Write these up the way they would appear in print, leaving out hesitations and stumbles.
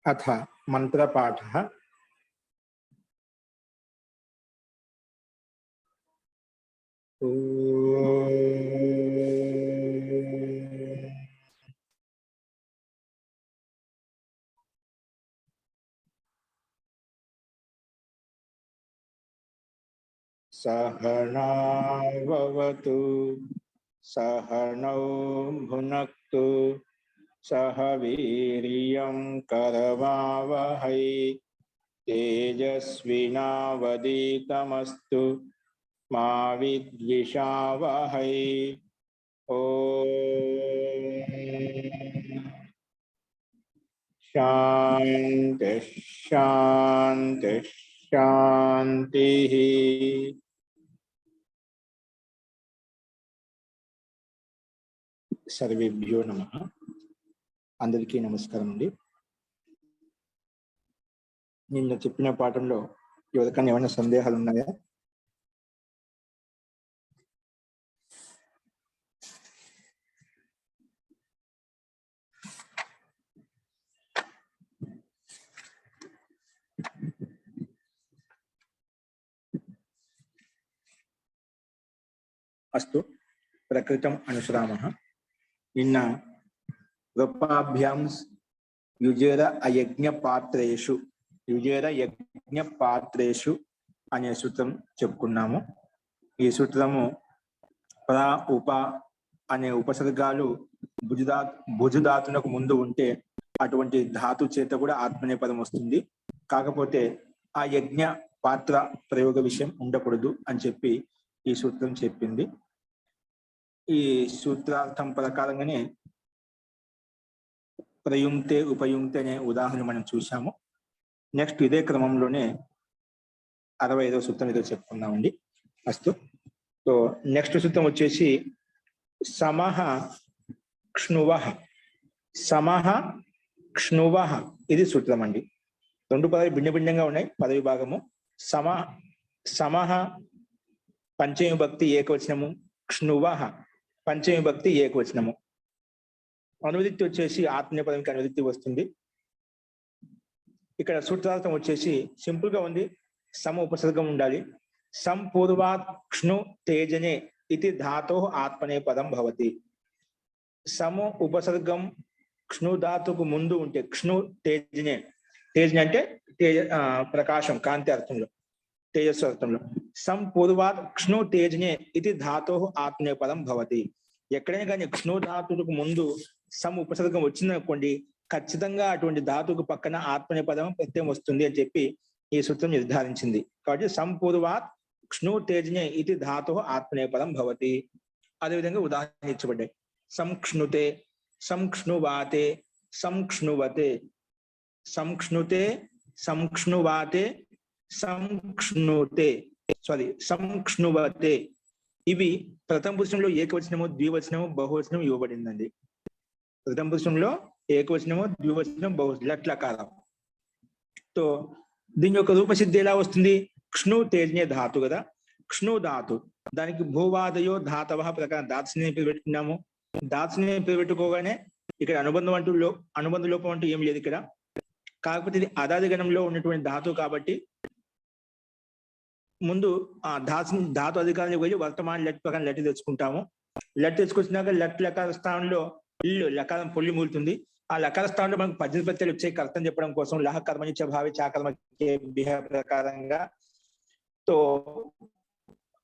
अथ मंत्रपाठः। सहनाववतु सहनौ भुनक्तु सह वीर्यं करवावहै तेजस्विनावधीतमस्तु मा विद्विषावहै। ओम शांति शांति शांति। सर्वेभ्यो नमः। అందరికీ నమస్కారం అండి। నిన్న చెప్పిన పాఠంలో ఎవరికైనా ఏమైనా సందేహాలు ఉన్నాయా? अस्तु प्रकृतम अनुसरामः। निन्न रूपाभ्यां युजेर अयज्ञ पात्रेषु అనే సూత్రం చెప్పుకున్నాము। ఈ సూత్రము ప్రా ఉప అనే ఉపసర్గాలు భుజధాతునకు ముందు ఉంటే అటువంటి ధాతు చేత కూడా ఆత్మనే పదం వస్తుంది। కాకపోతే ఆ యజ్ఞ పాత్ర ప్రయోగ విషయం ఉండకూడదు అని చెప్పి ఈ సూత్రం చెప్పింది। ఈ సూత్రార్థం ప్రకారంగానే ప్రయుంక్తే ఉపయుంక్తే అనే ఉదాహరణ మనం చూసాము। నెక్స్ట్ ఇదే క్రమంలోనే 65వ సూత్రం ఏదో చెప్పుకుందామండి। అస్తు సో నెక్స్ట్ సూత్రం వచ్చేసి సమః క్ష్ణువః। సమః క్ష్ణువః ఇది సూత్రం అండి। రెండు పదాలు భిన్న భిన్నంగా ఉన్నాయి పద విభాగము। సమః పంచమ విభక్తి ఏకవచనము, క్ష్ణువః పంచమ విభక్తి ఏకవచనము। అనువృత్తి వచ్చేసి ఆత్మీయ పదానికి అనువృత్తి వస్తుంది। ఇక్కడ సూత్రార్థం వచ్చేసి సింపుల్ గా ఉంది। సమ ఉపసర్గం ఉండాలి। సంపూర్వాత్ క్ష్ణు తేజనే ఇది ధాతో ఆత్మనే పదం భవతి। సమ ఉపసర్గం క్ష్ణు ధాతుకు ముందు ఉంటే క్ష్ణు తేజనే, తేజనే అంటే ప్రకాశం కాంతి అర్థంలో, తేజస్సు అర్థంలో। సంపూర్వాత్ క్ష్ణు తేజనే ఇది ధాతో ఆత్మనే పదం భవతి। ఎక్కడైనా కానీ క్ష్ణు ధాతుకు ముందు సమ ఉపసర్గం వచ్చిందనుకోండి ఖచ్చితంగా అటువంటి ధాతుకు పక్కన ఆత్మనే పదం ప్రత్యయం వస్తుంది అని చెప్పి ఈ సూత్రం నిర్ధారించింది। కాబట్టి సంపూర్వాత్ క్ష్ణు తేజనే ఇది ధాతు ఆత్మనే పదం భవతి। అదేవిధంగా ఉదాహరణ ఇచ్చబడ్డాయి। సంక్ష్ణుతే, సంక్ష్ణువాతే, సంక్ష్ణువతే, సంక్ష్ణుతే, సంక్ష్ణువాతే, సంక్ష్ణుతే సంక్ష్ణువతే ఇవి ప్రథమ పురుషంలో ఏకవచనము, ద్వివచనము, బహువచనం ఇవ్వబడిందండి। ప్రథమ పురుషంలో ఏకవచనము, ద్వివచనం, బహువచనం లట్లకారం। తో దీని యొక్క రూపసిద్ధి ఎలా వస్తుంది? క్ష్ణు తేజనే ధాతు కదా, క్ష్ణు ధాతు, దానికి భూవాదయో ధాతవ ప్రకారం దాత్స్ని పేరు పెట్టుకున్నాము। దాత్స్ని పేరు పెట్టుకోగానే ఇక్కడ అనుబంధ లోపం అంటూ ఏం లేదు ఇక్కడ। కాకపోతే ఇది అదాది గణంలో ఉన్నటువంటి ధాతు కాబట్టి ముందు ఆ ధాతు అధికారానికి వెళ్ళి వర్తమాన లట్ ప్రకారం లట్ తెచ్చుకుంటాము। లట్ తెచ్చుకొచ్చినాక లట్ లకార స్థానంలో ఇల్లు లకారం పొల్లి మూలుతుంది। ఆ లకార స్థానంలో మనకు పద్దెనిమిది ప్రత్యయాలు వచ్చే అర్థం చెప్పడం కోసం లహ కర్మనిచ్చ భావి చాకర్మ ప్రకారంగా తో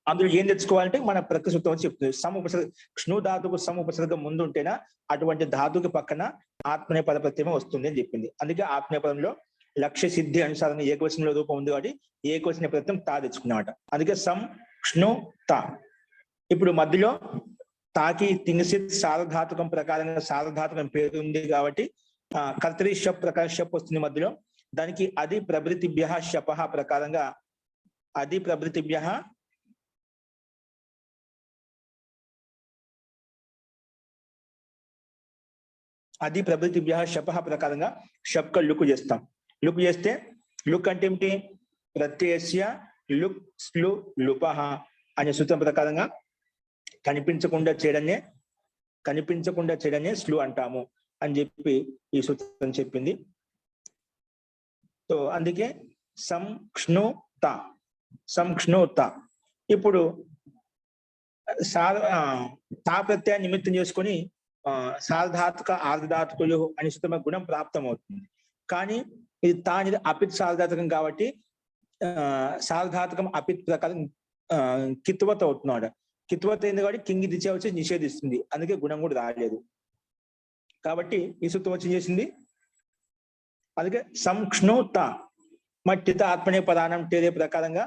అందులో ఏం తెచ్చుకోవాలంటే మన ప్రకృతి సూత్రం అని చెప్తుంది। సమ ఉపసర్గ క్ష్ణు ధాతుకు సమ ఉపసర్గం ముందు ఉంటేనా అటువంటి ధాతుకి పక్కన ఆత్మనే పద ప్రత్యయం వస్తుంది అని చెప్పింది। అందుకే ఆత్మీయ పదంలో లక్ష్య సిద్ధి అనుసారంగా ఏకవచనంలో రూపం ఉంది కాబట్టి ఏకవచన ప్రత్యయం తా తెచ్చుకున్నమాట। అందుకే సం క్ష్ణు తా। ఇప్పుడు మధ్యలో తాకి తింగసిత్ సారధాతుకం ప్రకారంగా సారధాతుకం పేరు ఉంది కాబట్టి కర్తరి షప్ ప్రకారం షప్ వస్తుంది మధ్యలో। దానికి అది ప్రభృతిభ్య శప ప్రకారంగా అది ప్రభృతిభ్య శప ప్రకారంగా షప్ క లుక్ చేస్తాం। లుక్ చేస్తే లుక్ అంటే ఏమిటి? ప్రత్యయస్య లుక్ స్లు లుపః అనే సూత్రం ప్రకారంగా కనిపించకుండా చేయడాన్ని స్లు అంటాము అని చెప్పి ఈ సూత్రం చెప్పింది. సో అందుకే సంక్ష్ణుత. ఇప్పుడు తా ప్రత్యయ నిమిత్తం చేసుకొని సార్ధాతుక ఆర్ధధాతుకులు అని సూత్రమైన గుణం ప్రాప్తం అవుతుంది. కానీ ఇది తా అనేది అపిత్ సార్ధాతుకం కాబట్టి సార్ధాతుకం అపిత్ ప్రకారం కిత్వత అవుతున్నాడు. కిత్వత అయింది కాబట్టి కింగి దిశ వచ్చి నిషేధిస్తుంది, అందుకే గుణం కూడా రాలేదు. కాబట్టి ఈ సూత్రం వచ్చి చేసింది. అందుకే సంక్ష్ణుత మట్టిత ఆత్మనే పదానం టేరే ప్రకారంగా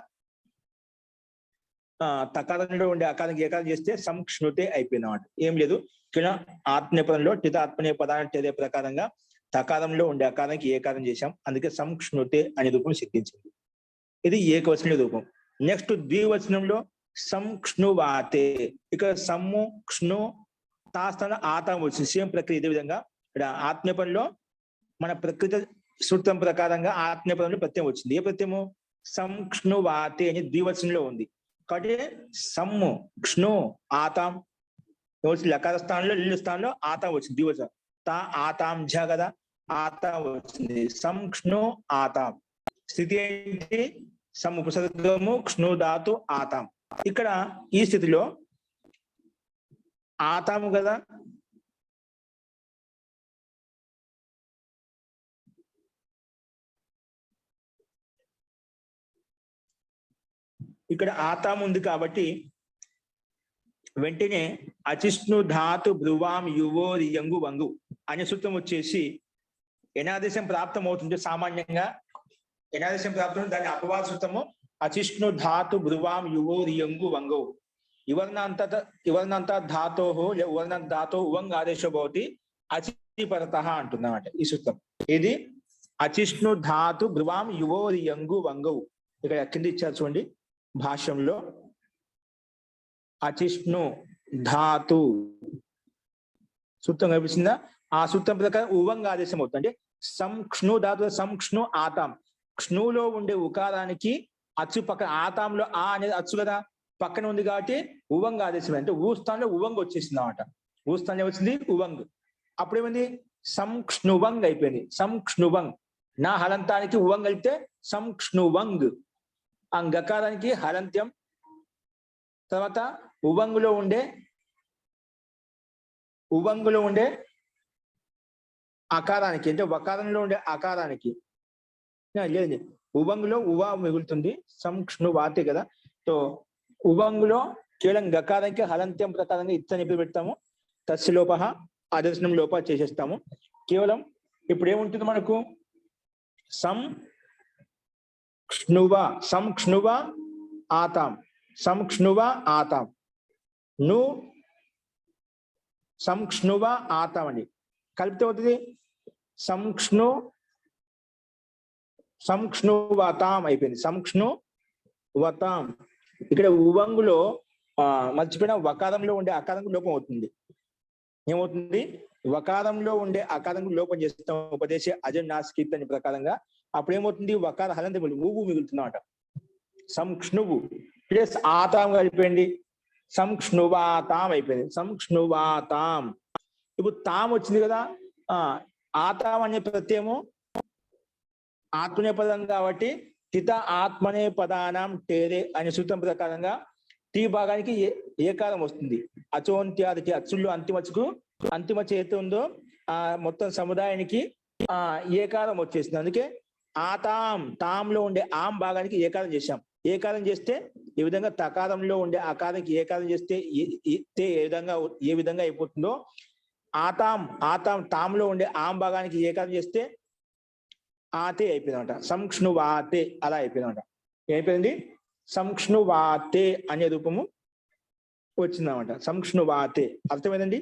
తకారంలో ఉండే అకారానికి ఏకారం చేస్తే సంక్ష్ణుతే అయిపోయినమాట. ఏం లేదు, ఇక్కడ ఆత్మనేపదంలో టిత ఆత్మనే పదానం టేరే ప్రకారంగా తకారంలో ఉండే అకారానికి ఏకారం చేశాం, అందుకే సంక్ష్ణుతే అనే రూపం సిద్ధించింది. ఇది ఏకవచన రూపం. నెక్స్ట్ ద్వివచనంలో సంక్ష్ణువాతే. ఇక్కడ సమ్ము క్షణు తాస్థాన ఆతం వచ్చింది. సేమ్ ప్రక్రియ. ఇదే విధంగా ఇక్కడ ఆత్మనేపంలో మన ప్రకృతి సూత్రం ప్రకారంగా ఆత్మనేపదంలో ప్రత్యయం వచ్చింది. ఏ ప్రత్యయము? సంక్ష్ణువాతే అని ద్వివచనంలో ఉంది కాబట్టి సమ్ము క్షణు ఆతాం లకార స్థానంలో లిల్లు స్థానంలో ఆతాం వచ్చింది. ద్వివచనం తా ఆతాం ఝ కదా, ఆతాం వచ్చింది. సంక్ష్ణు ఆతాం. స్థితి ఏంటి? సమ్ ఉపసర్గము క్షణు ధాతు ఆతాం. ఇక్కడ ఈ స్థితిలో ఆతాము కదా, ఇక్కడ ఆతాం ఉంది కాబట్టి వెంటనే అచిష్ణు ధాతు బ్రువాం యువో రియంగు వంగు అనే సూత్రం వచ్చేసి ఎనాదేశం ప్రాప్తం అవుతుంది. సామాన్యంగా ఎనాదేశం ప్రాప్తం, దాని అపవాద సూత్రము అచిష్ణు ధాతు బ్రువాం యువో రియంగు వంగు ఇవర్ణంత ధాతో ఉవర్ణ ధాతో ఉవంగ్ ఆదేశో భవతి అచిపరత అంటున్నమాట ఈ సూత్రం. ఇది అచిష్ణు ధాతు బ్రువాం యువో రియంగు వంగు. ఇక్కడ కింద ఇచ్చారు చూడండి భాష్యంలో, అచిష్ణు ధాతు సూత్రం కనిపిస్తుందా? ఆ సూత్రం ప్రకారం ఉవంగ ఆదేశం అవుతుంది. అంటే సంక్ష్ణు ధాతు సంక్ష్ణు ఆతాం. క్షణులో ఉండే ఉకారానికి అచ్చు పక్కన, ఆతాంలో ఆ అనేది అచ్చు కదా పక్కన ఉంది కాబట్టి ఉవంగ ఆదేశం. అంటే ఊ స్థానంలో ఉవంగ్ వచ్చేసింది అన్నమాట. ఊ స్థానంలో వచ్చింది ఉవంగ్. అప్పుడేమైంది? సంక్ష్ణువంగ్ అయిపోయింది. సంక్ష్ణువంగ్. నా హలంతానికి ఉవంగ్ కలిపితే సంక్ష్ణువంగ్. గకారానికి హలంత్యం, తర్వాత ఉవంగులో ఉండే అకారానికి, అంటే వకారంలో ఉండే అకారానికి లేదు, ఉవంగులో ఉవా మిగులుతుంది. సంక్ష్ణువాతే కదా. సో ఉవంగులో కేవలం గకారానికి హలంత్యం ప్రకారంగా ఇత్తని ఎప్పుడు పెడతాము? తస్య లోప ఆదర్శనం లోప చేసేస్తాము. కేవలం ఇప్పుడు ఏముంటుంది మనకు? సంక్ష్ణువ ఆతాం. సంక్ష్ణువ ఆతాం. ను సంక్ష్ణువ ఆతాం అని కలిపితే అవుతుంది సంక్ష్ణువతాం అయిపోయింది. సంక్ష్ణువతాం. ఇక్కడ ఉవంగులో మర్చిపోయిన వకారంలో ఉండే అకారం లోపం అవుతుంది. ఏమవుతుంది? వకారంలో ఉండే అకారం లోపం చేస్తాం ఉపదేశ అజన్నాస్కీర్తని ప్రకారంగా. అప్పుడు ఏమవుతుంది? వకార హలంత ఊగు మిగులుతున్నమాట. సంక్ష్ణువు ప్లస్ ఆతాం కలిపోయింది, సంక్ష్ణువాతాం అయిపోయింది. సంక్ష్ణువాతాం. ఇప్పుడు తాం వచ్చింది కదా, ఆతాం అనే ప్రత్యయము ఆత్మనే పదం కాబట్టి హిత ఆత్మనే పదానం టేరే అనే సూత్రం ప్రకారంగా టీ భాగానికి ఏకారం వస్తుంది. అచోంత్యాది అచ్చుల్లో అంతిమ చేతి ఉందో ఆ మొత్తం సముదాయానికి ఏకారం వచ్చేసింది. అందుకే ఆతాం తాంలో ఉండే ఆం భాగానికి ఏకారం చేశాం. ఏకారం చేస్తే ఈ విధంగా తకారంలో ఉండే అకారానికి ఏకారం చేస్తే ఏ విధంగా అయిపోతుందో, ఆతాం తాంలో ఉండే ఆం భాగానికి ఏకారం చేస్తే ఆతే అయిపోయిందన్నమాట. సంక్ష్ణువాతే అలా అయిపోయిందన్నమాట. ఏమైపోయింది? సంక్ష్ణువాతే అనే రూపము వచ్చిందన్నమాట. సంక్ష్ణువాతే అర్థమైందండి.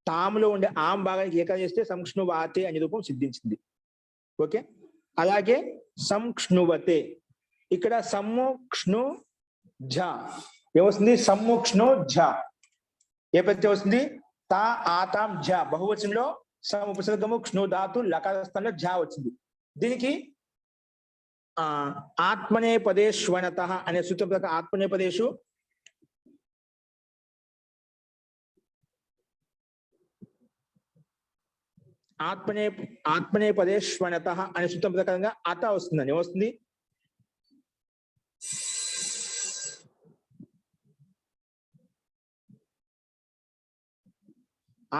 తాములో ఉండే ఆం భాగానికి ఏకారం చేస్తే సంక్ష్ణువాతే అనే రూపం సిద్ధించింది. ఓకే. అలాగే సంక్ష్ణువతే. ఇక్కడ సమ్ము క్షణు ఝ ఏమొస్తుంది? సమ్ము క్షణు ఝ. ఏ ప్రత్యయం వస్తుంది? తా ఆతాం ఝ. బహువచనంలో సమ ఉపసర్గము క్షణు ధాతు లకార స్థానంలో ఝ వచ్చింది. దీనికి ఆత్మనేపదేష్వనతః అనే సూత్రం ప్రకారం ఆత్మనేపదేశు ఆత్మనేపదేష్వనతః అనే సూత్రం ప్రకారంగా అత వస్తుందండి. ఏమొస్తుంది?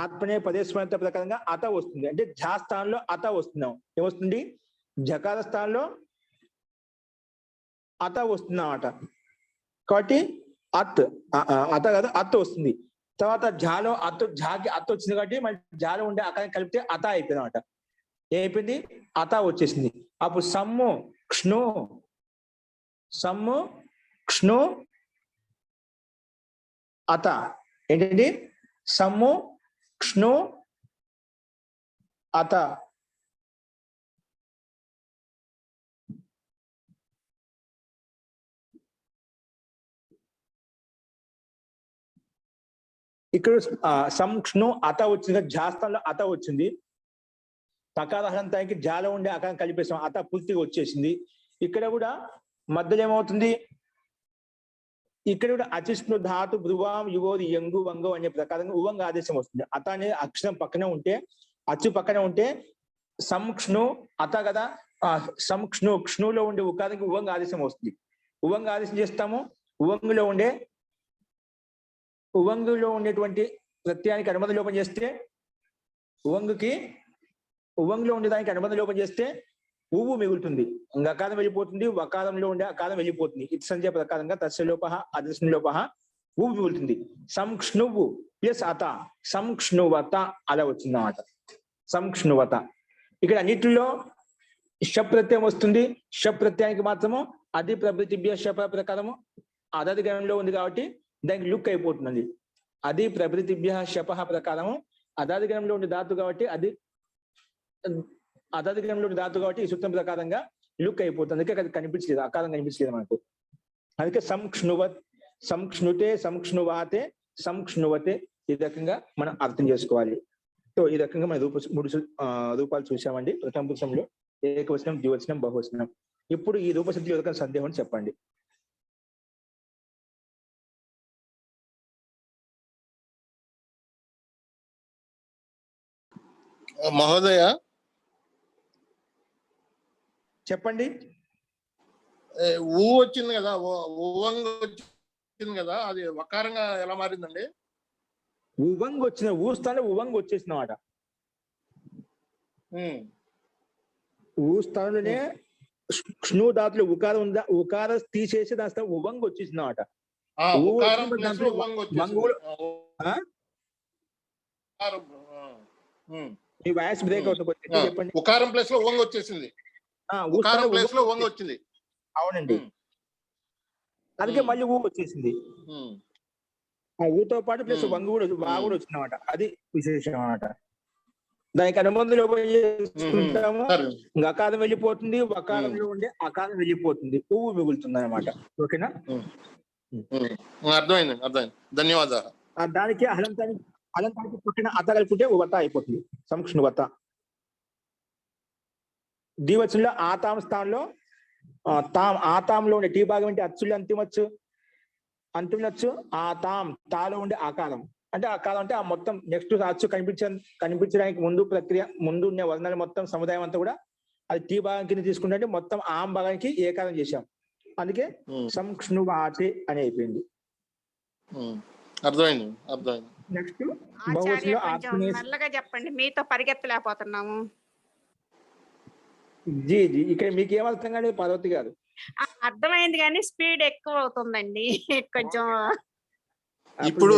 ఆత్మనేపదేష్వనత ప్రకారంగా అత వస్తుంది. అంటే ఝా స్థానంలో అత వస్తున్నాం. ఏమొస్తుంది? జకార స్థానంలో అత వస్తుందన్నమాట. కాబట్టి అత్ అత కాదు అత్ వస్తుంది. తర్వాత ఝాలో ఝాకి అత్ వచ్చింది కాబట్టి మళ్ళీ ఝాలో ఉండే అకారం కలిపితే అత అయిపోయింది అనమాట. ఏమైపోయింది? అత వచ్చేసింది. అప్పుడు సమ్ము క్షణు అత ఏంటండి? సమ్ము క్షణు అత. ఇక్కడ సంక్షణు అత వచ్చింది. ఝాస్థానంలో అత వచ్చింది. తకార హలంతానికి జాలో ఉండే అకారం కలిపేసాం. అత పూర్తిగా వచ్చేసింది. ఇక్కడ కూడా మధ్యలో ఏమవుతుంది? ఇక్కడ కూడా అచిష్ణు ధాతు భ్రువాం యువోది యంగు వంగు అనే ప్రకారంగా ఉవంగ ఆదేశం వస్తుంది. అత అనే అక్షరం పక్కనే ఉంటే, అచ్చు పక్కనే ఉంటే సంక్షణు అత కదా, క్షణులో ఉండే ఉకారానికి ఉవంగ ఆదేశం వస్తుంది. ఉవంగ ఆదేశం చేస్తాము. ఉవంగులో ఉండేటువంటి ప్రత్యయానికి అనుబంధ లోపం చేస్తే, ఉవంగులో ఉండేదానికి అనుబంధ లోపం చేస్తే ఉవ్వు మిగులుతుంది. అకారం వెళ్ళిపోతుంది. వకారంలో ఉండే అకారం వెళ్ళిపోతుంది. ఇది సంఖ్య ప్రకారంగా తస్యలోప అదర్శనలోప ఉవ్వు మిగులుతుంది. సంక్షణువు ప్లస్ అత సంక్షణువత అలా వచ్చింది అన్నమాట. సంక్షణువత. ఇక్కడ అన్నిటిలో షప్రత్యయం వస్తుంది. షప్రత్యయానికి మాత్రము అది ప్రభృతిభ్య శప ప్రకారము అదది గణంలో ఉంది కాబట్టి దానికి లుక్ అయిపోతుంది. అది ప్రభృతిభ్య శప ప్రకారము అదాది గణంలో ఉండే ధాతు కాబట్టి అది అదాది గణంలో ఉండే ధాతు కాబట్టి ఈ సూత్రం ప్రకారంగా లుక్ అయిపోతుంది. అందుకే అది కనిపించలేదు, ఆకారం కనిపించలేదు మనకు. అందుకే సంక్షణుతే సంక్షణువాతే సంక్షణువతే ఈ రకంగా మనం అర్థం చేసుకోవాలి. సో ఈ రకంగా మనం మూడు రూపాలు చూసామండి. ప్రథమ పురుషంలో ఏకవచనం, ద్వివచనం, బహువచనం. ఇప్పుడు ఈ రూపసిద్ధి యొక్క సందేహం చెప్పండి. మహోదయ చెప్పండి. ఊ వచ్చింది కదా, ఉవంగ వచ్చింది కదా, అది వకారంగా ఎలా మారిందండి? ఉవంగ్ వచ్చిన ఊ స్థానంలో ఉవంగ్ వచ్చేసిన మాట. ఊ స్థానంలోనే క్షణు ధాతులు ఉకారం ఉందా, ఉకారం తీసేసి దాని స్థానం ఉవంగ్ వచ్చేసిన మాట. మీ వాయిస్ బ్రేక్ అవుతుంది, చెప్పండి. ఉకారం ప్లేస్ లో ఉవంగ్ వచ్చేసింది. ఉకారం ప్లేస్ లో ఉవంగ్ వచ్చింది. అవునండి, అందుకే మళ్ళీ ఊ వచ్చేసింది. ఆ ఊతో పాటు ప్లస్ వంగు కూడా వా కూడా వచ్చిందన్నమాట. అది విశేషం అన్నమాట. దానికి అనుబంధం చేసుకుంటాము. అకారం వెళ్ళిపోతుంది, వకారంలో ఉండే అకారం వెళ్ళిపోతుంది, పువ్వు మిగులుతుంది అనమాట. ఓకేనా? అర్థమైంది, అర్థమైంది. ధన్యవాదాలు. దానికి అలంతానికి పుట్టిన అత కలుపుకుంటే వత అయిపోతుంది. సంక్షణ వత. ద్వివచనంలో ఆతాం స్థానంలో ఆతాంలో ఉండే టీ భాగం ఏంటి? అచ్చులు అంతిమచ్చు ఆతాం తాలో ఉండే ఆకారం. అంటే ఆకారం అంటే ఆ మొత్తం నెక్స్ట్ అచ్చు కనిపించడానికి ముందు ప్రక్రియ ముందు ఉండే వర్ణాలు మొత్తం సముదాయం అంతా కూడా అది టీ భాగం కింద తీసుకుంటే మొత్తం ఆం భాగానికి ఏకారం చేశాం. అందుకే సంక్షణువాతే అని అయిపోయింది. అర్థమైంది. నెక్స్ట్ మెల్లగా చెప్పండి, మీతో పరిగెత్తలేకపోతున్నాము. జీ ఇక్కడ మీకు ఏమర్థం కాదు పార్వతి గారు? అర్థమైంది కానీ స్పీడ్ ఎక్కువ అవుతుందండి కొంచెం. ఇప్పుడు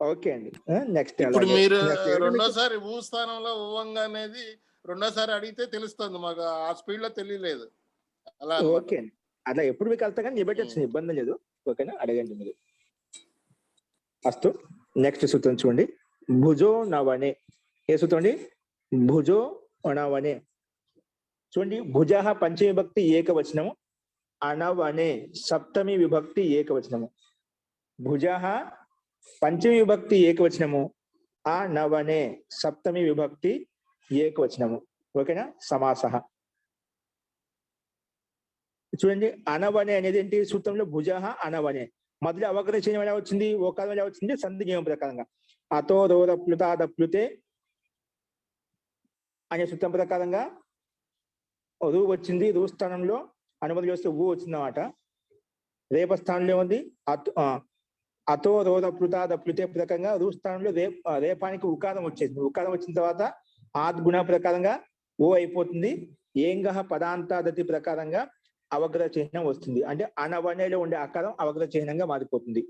ఓకే అండి. నెక్స్ట్ ఇప్పుడు మీరు రెండోసారి ఊ స్థానంలో ఉవంగ అనేది రెండోసారి అడిగితే తెలుస్తుంది మాకు. ఆ స్పీడ్ లో తెలియలేదు. అలా ఓకే అండి, అట్లా ఎప్పుడు మీకు వెళ్తా కానీ నిబెట్టచ్చు, ఇబ్బంది లేదు. ఓకేనా? అడగండి మీరు. అస్తు. నెక్స్ట్ సూత్రం చూడండి. భుజో నవనే. ఏ సూత్రం అండి? భుజో నవనే. చూడండి, భుజ పంచమి విభక్తి ఏకవచనము, అనవనే సప్తమి విభక్తి ఏకవచనము. భుజ పంచమి విభక్తి ఏకవచనము, అనవనే సప్తమి విభక్తి ఏకవచనము. ఓకేనా? సమాస. చూడండి, అనవనే అనేది ఏంటి? సూత్రంలో భుజ అనవనే మొదలు అవగ్ర చిహ్నం ఎలా వచ్చింది? ఓకారం ఎలా వచ్చింది? సంధి నియమం ప్రకారంగా అతో దప్లుతే అనే సూత్రం ప్రకారంగా రూ వచ్చింది. రూ స్థానంలో అనుమతి చేస్తే ఊ వచ్చిందన్నమాట. రేప స్థానంలో ఉంది అతో దప్లుతే ప్రకారంగా రూ స్థానంలో రేపానికి ఉకారం వచ్చేసింది. ఉకారం వచ్చిన తర్వాత ఆద్గుణ ప్రకారంగా ఓ అయిపోతుంది. ఏంగహ పదాంతాదతి ప్రకారంగా అవగ్ర చిహ్నం వస్తుంది. అంటే అనవనేలో ఉండే ఆకారం అవగ్ర చిహ్నంగా మారిపోతుంది.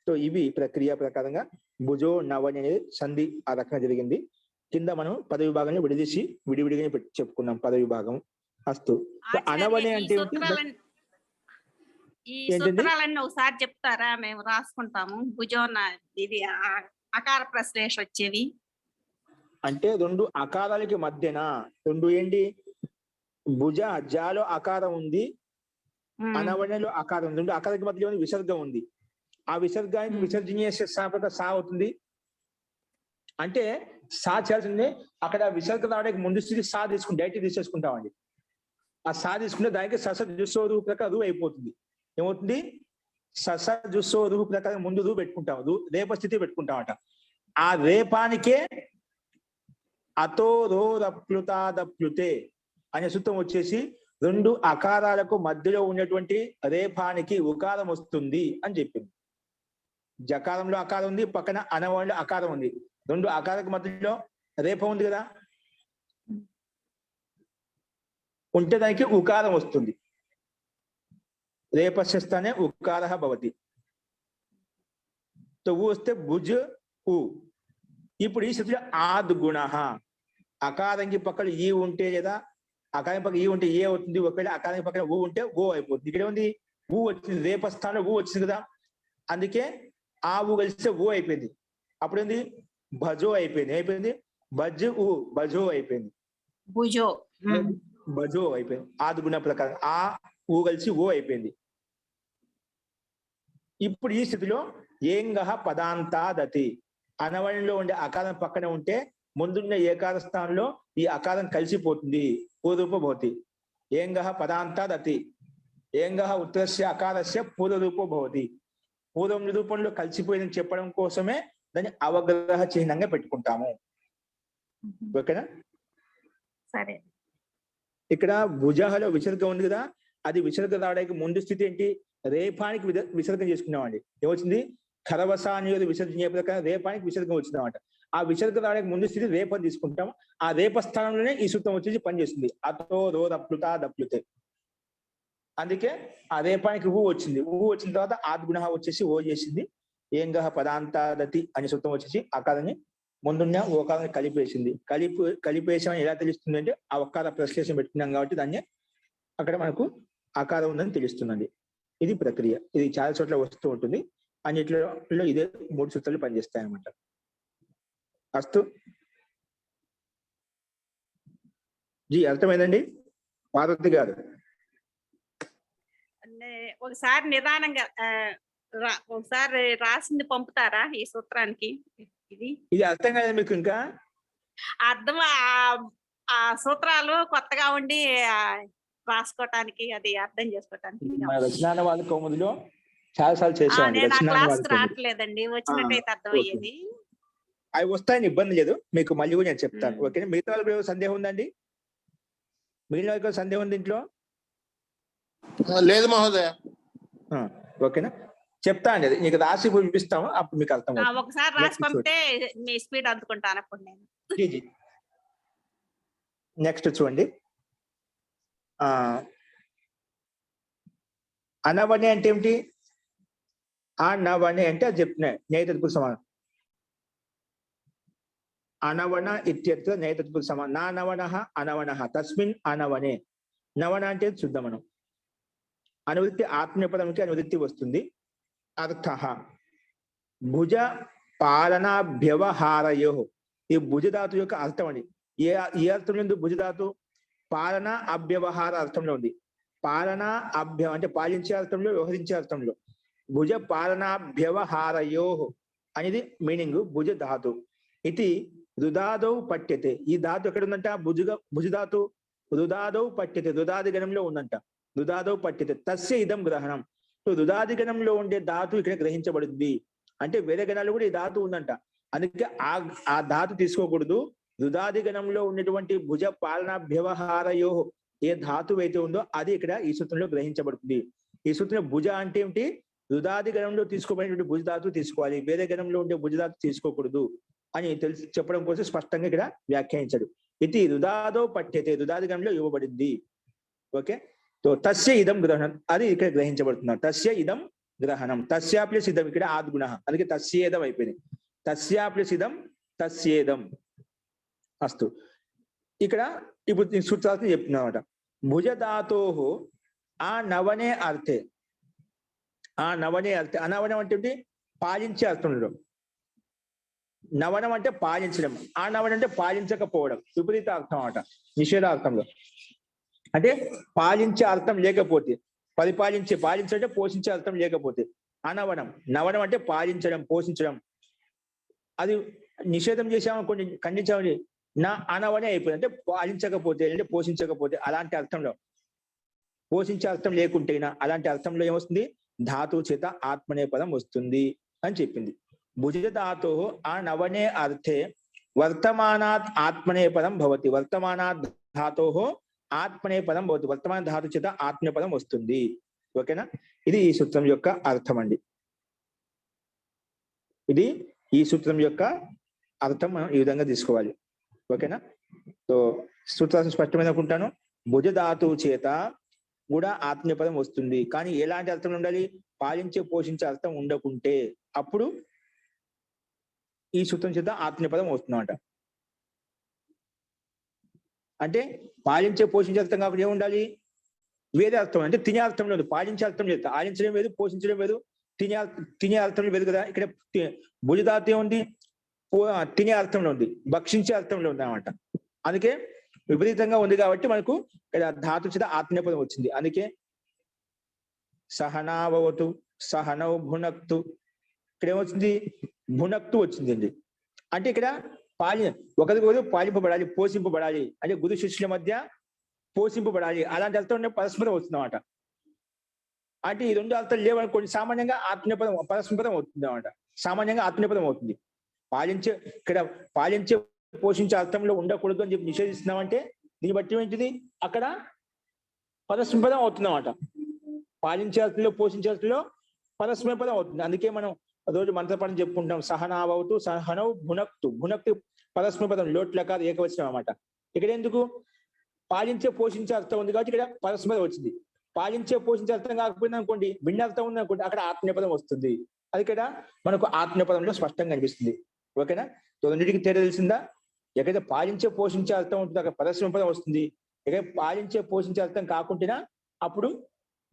సో ఇవి ప్రక్రియ ప్రకారంగా భుజో నవని అనేది సంధి ఆ రకంగా జరిగింది. కింద మనం పద విభాగాన్ని విడిదీసి విడివిడిగా చెప్పుకున్నాం పద విభాగం. అస్తు. అనవనే అంటే ఈ సూత్రాలన్నీ ఒకసారి చెప్తారా? మేము రాసుకుంటాము. భుజోన ఇది అకార ప్రశ్లేష వచ్చేవి అంటే రెండు అకారాలకి మధ్యన రెండు ఏంటి? భుజ జాలో అకారం ఉంది, అనవణలో ఆకారం ఉంది. అకారానికి మధ్యలో విసర్గం ఉంది. ఆ విసర్గానికి విసర్జనీయ సా అవుతుంది. అంటే సా చేయాల్సింది అక్కడ విసర్గం రావడానికి ముందు స్థితి సా తీసుకుని డైరెక్ట్ తీసేసుకుంటామండి. ఆ సా తీసుకుంటే దానికి సస జుస్సో రూ ప్రకారం రూ అయిపోతుంది. ఏమవుతుంది? సస జుస్సో రూ ప్రకారం ముందు రూ పెట్టుకుంటాం, రేప స్థితి పెట్టుకుంటామట. ఆ రేపానికే అతో దప్లుతే అనే సూత్రం వచ్చేసి రెండు అకారాలకు మధ్యలో ఉన్నటువంటి రేపానికి ఉకారం వస్తుంది అని చెప్పింది. జకారంలో అకారం ఉంది, పక్కన అనవణలో అకారం ఉంది. రెండు అకారాలకు మధ్యలో రేపం ఉంది కదా, ఉంటే దానికి ఉకారం వస్తుంది. రేపస్థానే ఉకార భవతి. ఊ వస్తే భుజ్ ఊ. ఇప్పుడు ఈ స్థితిలో ఆద్గుణ అకారంకి పక్కన ఈ ఉంటే లేదా అకారం పక్కన ఈ ఉంటే ఏ అవుతుంది. ఒకవేళ అకారం పక్కన ఊ ఉంటే ఓ అయిపోతుంది. ఇక్కడ ఉంది ఊ వచ్చింది, రేపస్థానంలో ఊ వచ్చింది కదా, అందుకే ఆ ఊ కలిస్తే ఓ అయిపోయింది. అప్పుడేంది? భజో అయిపోయింది. భజ్ ఊ భజో అయిపోయింది. భజో అయిపోయింది. ఆద్గుణ ప్రకారం ఆ ఊ కలిసి ఓ అయిపోయింది. ఇప్పుడు ఈ స్థితిలో ఏంగహ పదాంతాదతి అనవణలో ఉండే అకారం పక్కన ఉంటే ముందున్న ఏకార స్థానంలో ఈ అకారం కలిసిపోతుంది. పూర్వరూప భవతి. ఏంగహ పదాంతాదతి. ఏంగహ ఉత్తరస్య అకారస్య పూర్వరూపో భవతి. పూర్వం నిరూపణలో కలిసిపోయిందని చెప్పడం కోసమే దాన్ని అవగ్రహ చిహ్నంగా పెట్టుకుంటాము. ఓకేనా? సరే. ఇక్కడ భుజహలో విసర్గం ఉంది కదా, అది విసర్గం రావడానికి ముందు స్థితి ఏంటి? రేపానికి విసర్గం చేసుకున్నామండి. ఏమొచ్చింది? ఖరవసానియోది విసర్జన ప్రకారం రేపానికి విసర్గం వచ్చిందన్నమాట. ఆ విసర్గం రావడానికి ముందు స్థితి రేపని తీసుకుంటాం. ఆ రేప స్థానంలోనే ఈ సూత్రం వచ్చేసి పనిచేస్తుంది. అతో దప్లుతే. అందుకే ఆ రేపానికి ఊ వచ్చింది. ఊ వచ్చిన తర్వాత ఆద్గుణ వచ్చేసి ఓ చేసింది. ఏంగహ పదాంతాదతి అనే సూత్రం వచ్చేసి అకారాన్ని ముందున్న ఓకారాన్ని కలిపేసింది. కలిపేసామని ఎలా తెలుస్తుంది అంటే ఆ ఒక్కార ప్రశ్లేషం పెట్టుకున్నాం కాబట్టి దాన్ని అక్కడ మనకు ఆకారం ఉందని తెలుస్తున్నది. ఇది ప్రక్రియ. ఇది చాలా చోట్ల వస్తూ ఉంటుంది. అన్నిట్లో ఇదే 3 సూత్రాలు పనిచేస్తాయి అన్నమాట. అస్తు జీ, అర్థమైందండి పార్వతి గారు? ఒకసారి నిదానంగా ఒకసారి రాసింది పంపుతారా ఈ సూత్రానికి? ఇది అర్థం కాదు మీకు? ఇంకా అర్థం ఆ సూత్రాలు కొత్తగా ఉండి రాసుకోవటానికి, అది అర్థం చేసుకోవటానికి రచనాన వాళ్ళ కౌముదిలో చాలా సార్లు చేసామండి. రావట్లేదండి, వచ్చినట్టయితే అర్థమయ్యేది. అవి వస్తాయని ఇబ్బంది లేదు, మీకు మళ్ళీ కూడా నేను చెప్తాను. ఓకేనా? మిగతా వాళ్ళకి సందేహం ఉందండి? మిగిలిన వాళ్ళకి సందేహం ఉంది ఇంట్లో? లేదు మహోదయ. ఓకేనా? చెప్తా అండి, అది నీకు రాసి వినిపిస్తాము, అప్పుడు మీకు అర్థం. ఒకసారి రాసి పంపితే మీ స్పీడ్ అందుకుంటాను అప్పుడు నేను. నెక్స్ట్ చూడండి, అనవనే అంటే ఏమిటి? అనవనే అంటే అది చెప్తున్నా నైతత్పురుష సమానం. అనవన ఇత్యర్థ నైతత్పురుష సమానం. నా నవన అనవన తస్మిన్ అనవనే. నవన అంటే శుద్ధ మనం. అనువృత్తి ఆత్మీయపదంకి అనువృత్తి వస్తుంది. అర్థ భుజ పాలనాభ్యవహారయో. ఈ భుజధాతు యొక్క అర్థం అండి. ఏ అర్థంలో ఉంది భుజధాతు? పాలన అభ్యవహార అర్థంలో ఉంది. పాలన అభ్య అంటే పాలించే అర్థంలో, వ్యవహరించే అర్థంలో. భుజ పాలనాభ్యవహారయో అనేది మీనింగ్ భుజ ధాతు. ఇది రుదాదౌ పట్యతే, ఈ ధాతు ఎక్కడ ఉందంట? భుజధాతు రుదాదౌ పట్యతే, రుదాది గణంలో ఉందంట. రుదాదౌ పట్యతే తస్య ఇదం గ్రహణం. సో రుదాది గణంలో ఉండే ధాతు ఇక్కడ గ్రహించబడుతుంది. అంటే వేరే గణాలు కూడా ఈ ధాతు ఉందంట, అందుకే ఆ ధాతు తీసుకోకూడదు. రుదాది గణంలో ఉన్నటువంటి భుజ పాలన వ్యవహారయో ఏ ధాతువు అయితే ఉందో అది ఇక్కడ ఈ సూత్రంలో గ్రహించబడుతుంది. ఈ సూత్రంలో భుజ అంటే ఏమిటి? రుదాది గణంలో తీసుకోబడినటువంటి భుజ ధాతు తీసుకోవాలి, వేరే గణంలో ఉండే భుజ ధాతు తీసుకోకూడదు అని తెలిసి చెప్పడం కోసం స్పష్టంగా ఇక్కడ వ్యాఖ్యానించాడు. ఇది రుదాదో పట్యతే, రుదాది గణంలో ఇవ్వబడింది. ఓకే, సో తస్య ఇదం గ్రహణం, అది ఇక్కడ గ్రహించబడుతున్నారు. తస్య ఇదం గ్రహణం, తస్యా ప్లస్ ఇదం ఇక్కడ ఆద్గుణ, అందుకే తస్యేదం అయిపోయింది. తస్యా ప్లస్ ఇదం తస్యేదం అస్తు. ఇక్కడ ఇప్పుడు సూత్రాలు చెప్తున్నా అనమాట. భుజధాతో ఆ నవనే అర్థే, ఆ నవనే అర్థే, అనవనం అంటే పాలించే అర్థంలో. నవనం అంటే పాలించడం, ఆ నవనం అంటే పాలించకపోవడం, విపరీత అర్థం అన్నమాట, నిషేధార్థంలో. అంటే పాలించే అర్థం లేకపోతే, పాలించే పోషించే అర్థం లేకపోతే అనవనం. నవనం అంటే పాలించడం, పోషించడం. అది నిషేధం చేసామనుకోండి, ఖండించామని, నా అనవనే అయిపోయింది. అంటే పాలించకపోతే అంటే పోషించకపోతే, అలాంటి అర్థంలో, పోషించే అర్థం లేకుంటేనా అలాంటి అర్థంలో ఏమొస్తుంది? ధాతువు చేత ఆత్మనే పదం వస్తుంది అని చెప్పింది. భుజధాతో ఆ నవనే అర్థే వర్తమానాత్ ఆత్మనే పదం భవతి. వర్తమానాత్ ధాతో ఆత్మనే పదం భవతి, వర్తమాన ధాతు చేత ఆత్మనే పదం వస్తుంది. ఓకేనా, ఇది ఈ సూత్రం యొక్క అర్థం అండి. ఇది ఈ సూత్రం యొక్క అర్థం మనం ఈ విధంగా తీసుకోవాలి. ఓకేనా, సో సూత్రాన్ని స్పష్టమైన అనుకుంటాను. భుజధాతువు చేత కూడా ఆత్మీయ పదం వస్తుంది, కానీ ఎలాంటి అర్థం ఉండాలి? పాలించే పోషించే అర్థం ఉండకుంటే అప్పుడు ఈ సూత్రం చేత ఆత్మీయ పదం వస్తుందన్నమాట. అంటే పాలించే పోషించే అర్థం కాబట్టి ఏముండాలి? వేరే అర్థం, అంటే తినే అర్థంలో లేదు, పాలించే అర్థం లేదు, ఆలించడం లేదు, పోషించడం లేదు, తినే అర్థంలో లేదు కదా. ఇక్కడ భుజధాతు ఏముంది? తినే అర్థంలో ఉంది, భక్షించే అర్థంలో ఉంది అన్నమాట. అందుకే విపరీతంగా ఉంది కాబట్టి మనకు ఇక్కడ ధాతు చేత ఆత్మీయ పదం వచ్చింది. అందుకే సహనావతు, సహనౌ భునక్తు, ఇక్కడ ఏమొచ్చింది? భునక్తు వచ్చింది అండి. అంటే ఇక్కడ ఒకరికొకరు పాలింపబడాలి, పోషింపబడాలి, అంటే గురు శిష్యుల మధ్య పోషింపబడాలి, అలాంటి అర్థం పరస్పరం వస్తుందన్నమాట. అంటే ఈ రెండు అర్థాలు లేవనుకోండి, సామాన్యంగా ఆత్మీయ పదం పరస్పరం అవుతుంది అన్నమాట. సామాన్యంగా ఆత్మీయ పదం అవుతుంది. ఇక్కడ పాలించే పోషించే అర్థంలో ఉండకూడదు అని చెప్పి నిషేధిస్తున్నామంటే దీన్ని బట్టి ఏంటిది? అక్కడ పరస్పర పదం అవుతుంది అన్నమాట. పాలించే అర్థంలో పోషించే అర్థంలో పరస్పర పదం అవుతుంది. అందుకే మనం రోజు మంత్రపదం చెప్పుకుంటాం, సహనావతు సహనౌ భునక్తు. భునక్తు పరస్పర పదం, లోట్లకార ఏకవచనం అన్నమాట. ఇక్కడ ఎందుకు? పాలించే పోషించే అర్థం ఉంది కాబట్టి ఇక్కడ పరస్పరం వచ్చింది. పాలించే పోషించే అర్థం కాకపోయింది అనుకోండి, భిన్న అర్థం ఉంది అనుకోండి, అక్కడ ఆత్మీయ పదం వస్తుంది. అది ఇక్కడ మనకు ఆత్మీయ పదంలో స్పష్టంగా కనిపిస్తుంది. ఓకేనా, రెండింటికి తేడా తెలిసిందా? ఎక్కడైతే పాలించే పోషించే అర్థం ఉంటుంది అక్కడ పరస్పర పదం వస్తుంది. ఎక్కడైతే పాలించే పోషించే అర్థం కాకుంటేనా అప్పుడు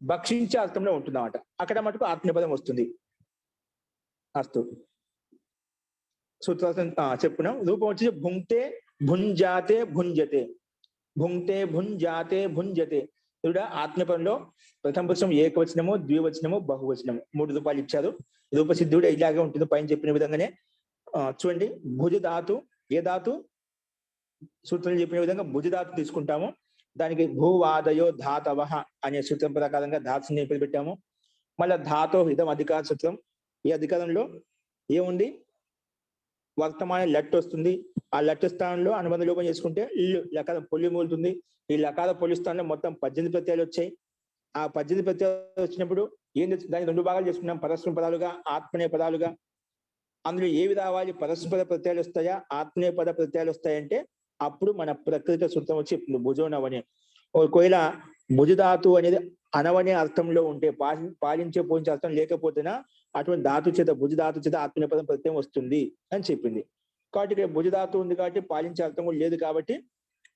భక్షించే అర్థంలో ఉంటుంది అన్నమాట, అక్కడ మటుకు ఆత్మీయ పదం వస్తుంది. అస్తు, సూత్రార్థం చెప్పుకున్నాం. రూపం వచ్చి భుంక్తే భుంజాతే భుంజతే, భుంక్తే భుంజాతే భుంజతే. ఇక్కడ ఆత్మీయపదంలో ప్రథమ పురుషం ఏకవచనము, ద్వివచనము, బహువచనము, 3 రూపాయలు ఇచ్చారు. రూపసిద్ధి కూడా ఇలాగే ఉంటుంది పైన చెప్పిన విధంగానే. చూడండి, భుజధాతు ఏ ధాతు? సూత్రం చెప్పిన విధంగా భుజధాతు తీసుకుంటాము. దానికి భూవాదయో ధాతవ అనే సూత్రం ప్రకారంగా ధాతు నిలిపి పెట్టాము. మళ్ళీ ధాతో ఇదం అధికార సూత్రం. ఈ అధికారంలో ఏముంది? వర్తమాన లట్ వస్తుంది. ఆ లట్ స్థానంలో అనుబంధ లోపం చేసుకుంటే ఇల్లు లకార పొలి మూలుతుంది. ఈ లకార పొలి స్థానంలో మొత్తం 18 ప్రత్యయాలు వచ్చాయి. ఆ 18 ప్రత్యయాలు వచ్చినప్పుడు ఏం దాన్ని 2 భాగాలు చేసుకున్నాం, పరస్పర పదాలుగా, ఆత్మనేయ పదాలుగా. అందులో ఏవి రావాలి? పరస్పర ప్రత్యయాలు వస్తాయా, ఆత్మనేయ పద ప్రత్యయాలు వస్తాయంటే అప్పుడు మన ప్రకృతి సూత్రం వచ్చి భుజోనవనే. ఒకవేళ భుజధాతు అనేది అనవనే అర్థంలో ఉంటే, పాలించే పోయించే అర్థం లేకపోతేనా అటువంటి ధాతు చేత భుజధాతు చేత ఆత్మీయ పదం ప్రత్యయం వస్తుంది అని చెప్పింది. కాబట్టి ఇక్కడ భుజధాతు ఉంది కాబట్టి పాలించే అర్థం కూడా లేదు కాబట్టి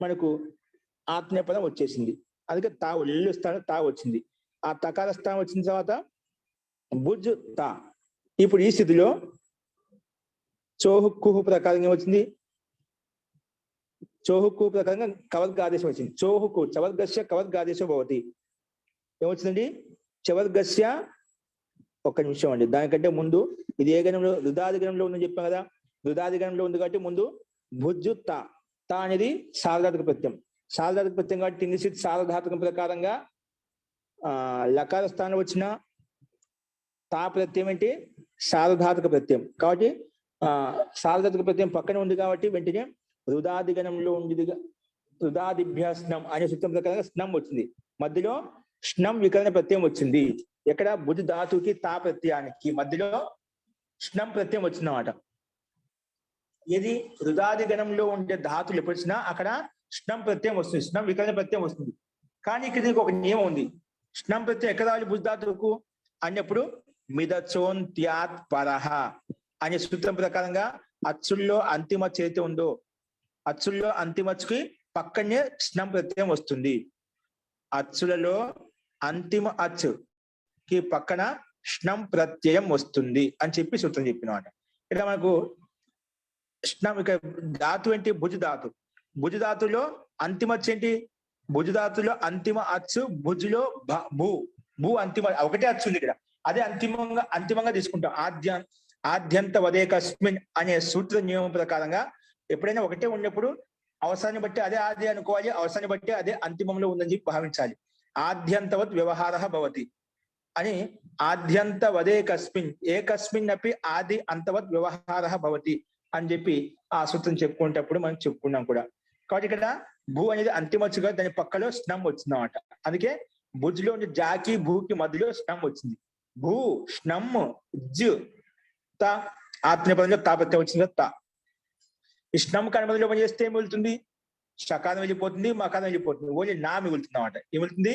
మనకు ఆత్మీయ పదం వచ్చేసింది. అందుకే తా ఇల్లు స్థానం తా వచ్చింది. ఆ తకార స్థానం వచ్చిన తర్వాత భుజ్ తా. ఇప్పుడు ఈ స్థితిలో చోహుక్కుహు ప్రకారంగా ఏమొచ్చింది? చోహుక్కు ప్రకారంగా కవర్గాదేశం వచ్చింది. చోహుకు చవర్గస్య కవర్గాదేశం భవతి. ఏమొచ్చిందండి? చవర్గస్య. ఒక్క నిమిషం అండి, దానికంటే ముందు ఇది ఏ గణంలో? రుదాది గణంలో ఉందని చెప్పాం కదా. రుదాది గణంలో ఉంది కాబట్టి ముందు భుజు తా, తా అనేది సార్వధాతుక ప్రత్యయం. సార్వధాతుక ప్రత్యయం కాబట్టి తిండిసిట్ సార్వధాతుకం ప్రకారంగా లకార స్థానం వచ్చిన తా ప్రత్యయం ఏంటి సార్వధాతుక ప్రత్యయం. కాబట్టి సార్వధాతుక ప్రత్యయం పక్కన ఉంది కాబట్టి వెంటనే రుదాదిగణంలో ఉంది రుదాదిభ్య స్నం అనే సూత్రం ప్రకారంగా స్నం వచ్చింది. మధ్యలో స్నం వికరణ ప్రత్యయం వచ్చింది. ఎక్కడ భుజ ధాతుకి తా ప్రత్యయానికి మధ్యలో స్నం ప్రత్యయం వచ్చిందన్నమాట. ఇది రుదాది గణంలో ఉండే ధాతులు ఎప్పుడు వచ్చినా అక్కడ స్నం ప్రత్యయం వస్తుంది, స్నం వికరణ ప్రత్యయం వస్తుంది. కానీ ఇక్కడ దీనికి ఒక నియమం ఉంది. స్నం ప్రత్యయం ఎక్కడ రావాలి భుజ ధాతువుకు అన్నప్పుడు మిదచోంత్యాత్ పరహ అనే సూత్రం ప్రకారంగా అచ్చుల్లో అంతిమ చేతి ఉందో అచ్చుల్లో అంతిమచ్చుకి పక్కనే స్నం ప్రత్యయం వస్తుంది. అచ్చులలో అంతిమ అచ్చుకి పక్కన స్నం ప్రత్యయం వస్తుంది అని చెప్పి సూత్రం చెప్పినమాట. ఇక్కడ మనకు స్నం ఇక ధాతు ఏంటి భుజ ధాతు. భుజ ధాతులో అంతిమ అచ్చు ఏంటి భుజధాతులో అంతిమ అచ్చు భుజులో భూ భూ అంతిమ ఒకటే అచ్చు ఉంది ఇక్కడ. అదే అంతిమంగా తీసుకుంటాం. ఆద్యంత వదేకస్మిన్ అనే సూత్ర నియమం ప్రకారంగా ఎప్పుడైనా ఒకటే ఉన్నప్పుడు అవసరాన్ని బట్టి అదే ఆది అనుకోవాలి, అవసరాన్ని బట్టి అదే అంతిమంలో ఉందని చెప్పి భావించాలి. ఆద్యంతవత్ వ్యవహార భవతి అని ఆద్యంత వదేకస్మిన్ ఏకస్మిన్ అపి ఆది అంతవత్ వ్యవహార భవతి అని చెప్పి ఆ సూత్రం చెప్పుకునేటప్పుడు మనం చెప్పుకున్నాం కూడా. కాబట్టి ఇక్కడ భూ అనేది అంతిమచ్చుగా దాని పక్కలో స్నం వచ్చిందన్నమాట. అందుకే భుజ్లో ఉండే జాకి భూకి మధ్యలో స్నం వచ్చింది. భూ స్నం జు త ఆత్మీయపదంలో తాపత్యం వచ్చింది తా. ఈ స్నం కనుమదిలో పని చేస్తే ఏం వెళ్తుంది షకారం వెళ్ళిపోతుంది, మకారం వెళ్ళిపోతుంది, ఓన్లీ నా మిగులుతుంది అన్నమాట. ఏం వెళ్తుంది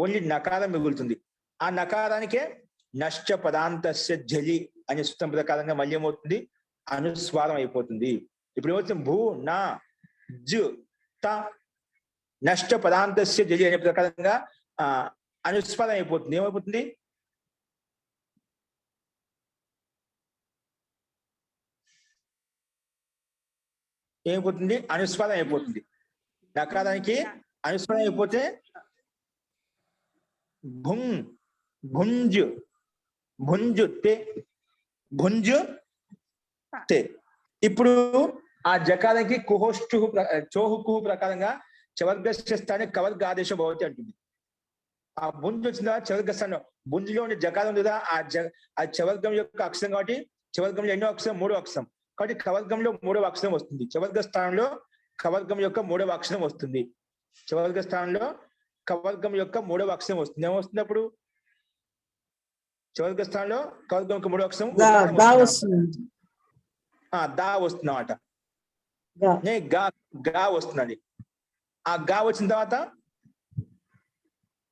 ఓన్లీ నకారం మిగులుతుంది. ఆ నకారానికే నష్ట పదాంతస్య జలి అనే సూత్రం ప్రకారంగా మళ్ళీ ఏమవుతుంది అనుస్వారం అయిపోతుంది. ఇప్పుడు ఏమవుతుంది భూ నా జు త నష్ట పదాంతస్య జలి అనే ప్రకారంగా అనుస్వారం అయిపోతుంది. ఏమైపోతుంది ఏమైపోతుంది అనుస్వారం అయిపోతుంది. నకారానికి అనుస్వారం అయిపోతే భుంగ్ భుంజు భుంజు తే భుంజు తే. ఇప్పుడు ఆ జకారానికి కుహోష్టు చోహుకు ప్రకారంగా చవర్గస్య స్థానం కవర్గ ఆదేశం భవతి అంటుంది. ఆ భుంజు వచ్చిందా చవర్గ స్థానం భుంజులో ఉండే జకారం ఉందా ఆ చవర్గం యొక్క అక్షరం కాబట్టి చవర్గంలో ఎన్నో అక్షరం మూడో అక్షరం కాబట్టి కవర్గంలో మూడవ అక్షరం వస్తుంది. చవర్గ స్థానంలో కవర్గం యొక్క మూడవ అక్షరం వస్తుంది. చవర్గ స్థానంలో కవర్గం యొక్క మూడవ అక్షరం వస్తుంది. ఏమొస్తుంది అప్పుడు చవర్గ స్థానంలో కవర్గం యొక్క మూడవ అక్షరం దా వస్తుంది అన్నమాట. గా వస్తున్నది. ఆ గా వచ్చిన తర్వాత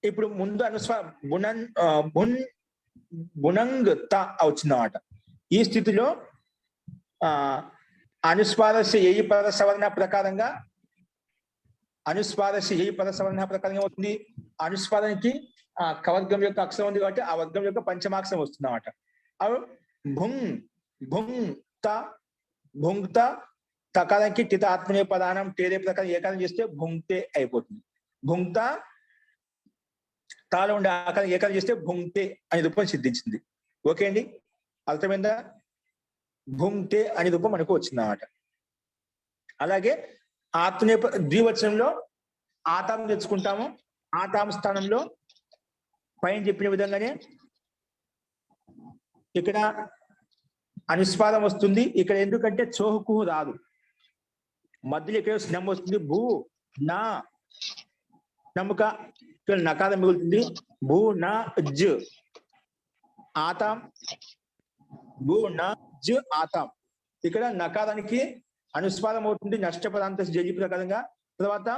ఇప్పుడు ముందు అనుస్వారం బునంగ్ త వచ్చిందన్నమాట. ఈ స్థితిలో అనుస్వారస్య ఏ పద సవర్ణ ప్రకారంగా అవుతుంది. అనుస్వారానికి ఆ కవర్గం యొక్క అక్షరం ఉంది కాబట్టి ఆ వర్గం యొక్క పంచమాక్షరం వస్తుంది అన్నమాట. భుంగ్ భుంగ్ త భుంగ్త తకారానికి టిత ఆత్మనే పదానం టేరే ప్రకారం ఏకారం చేస్తే భుంగ్తే అయిపోతుంది. భుంగ్త తాలో ఉండే ఆకారం ఏకారం చేస్తే భుంగ్తే అనే రూపం సిద్ధించింది. ఓకే అండి, అర్థమైందా? భుంగ్తే అనే రూపం మనకు వచ్చిందన్నమాట. అలాగే ఆత్మనే ద్వివచనంలో ఆతాం తెచ్చుకుంటాము. ఆతాం స్థానంలో పైన చెప్పిన విధంగానే ఇక్కడ అనుస్వారం వస్తుంది. ఇక్కడ ఎందుకంటే చోహుకు రాదు, మధ్యలో ఇక్కడ స్నం వస్తుంది. భూ నా నమ్మక ఇక్కడ నకారం మిగులుతుంది. భూ నా జ ఆతాం భూ నా జ ఆతాం. ఇక్కడ నకారానికి అనుస్వారం అవుతుంది నష్టపదాంత జలి ప్రకారంగా. తర్వాత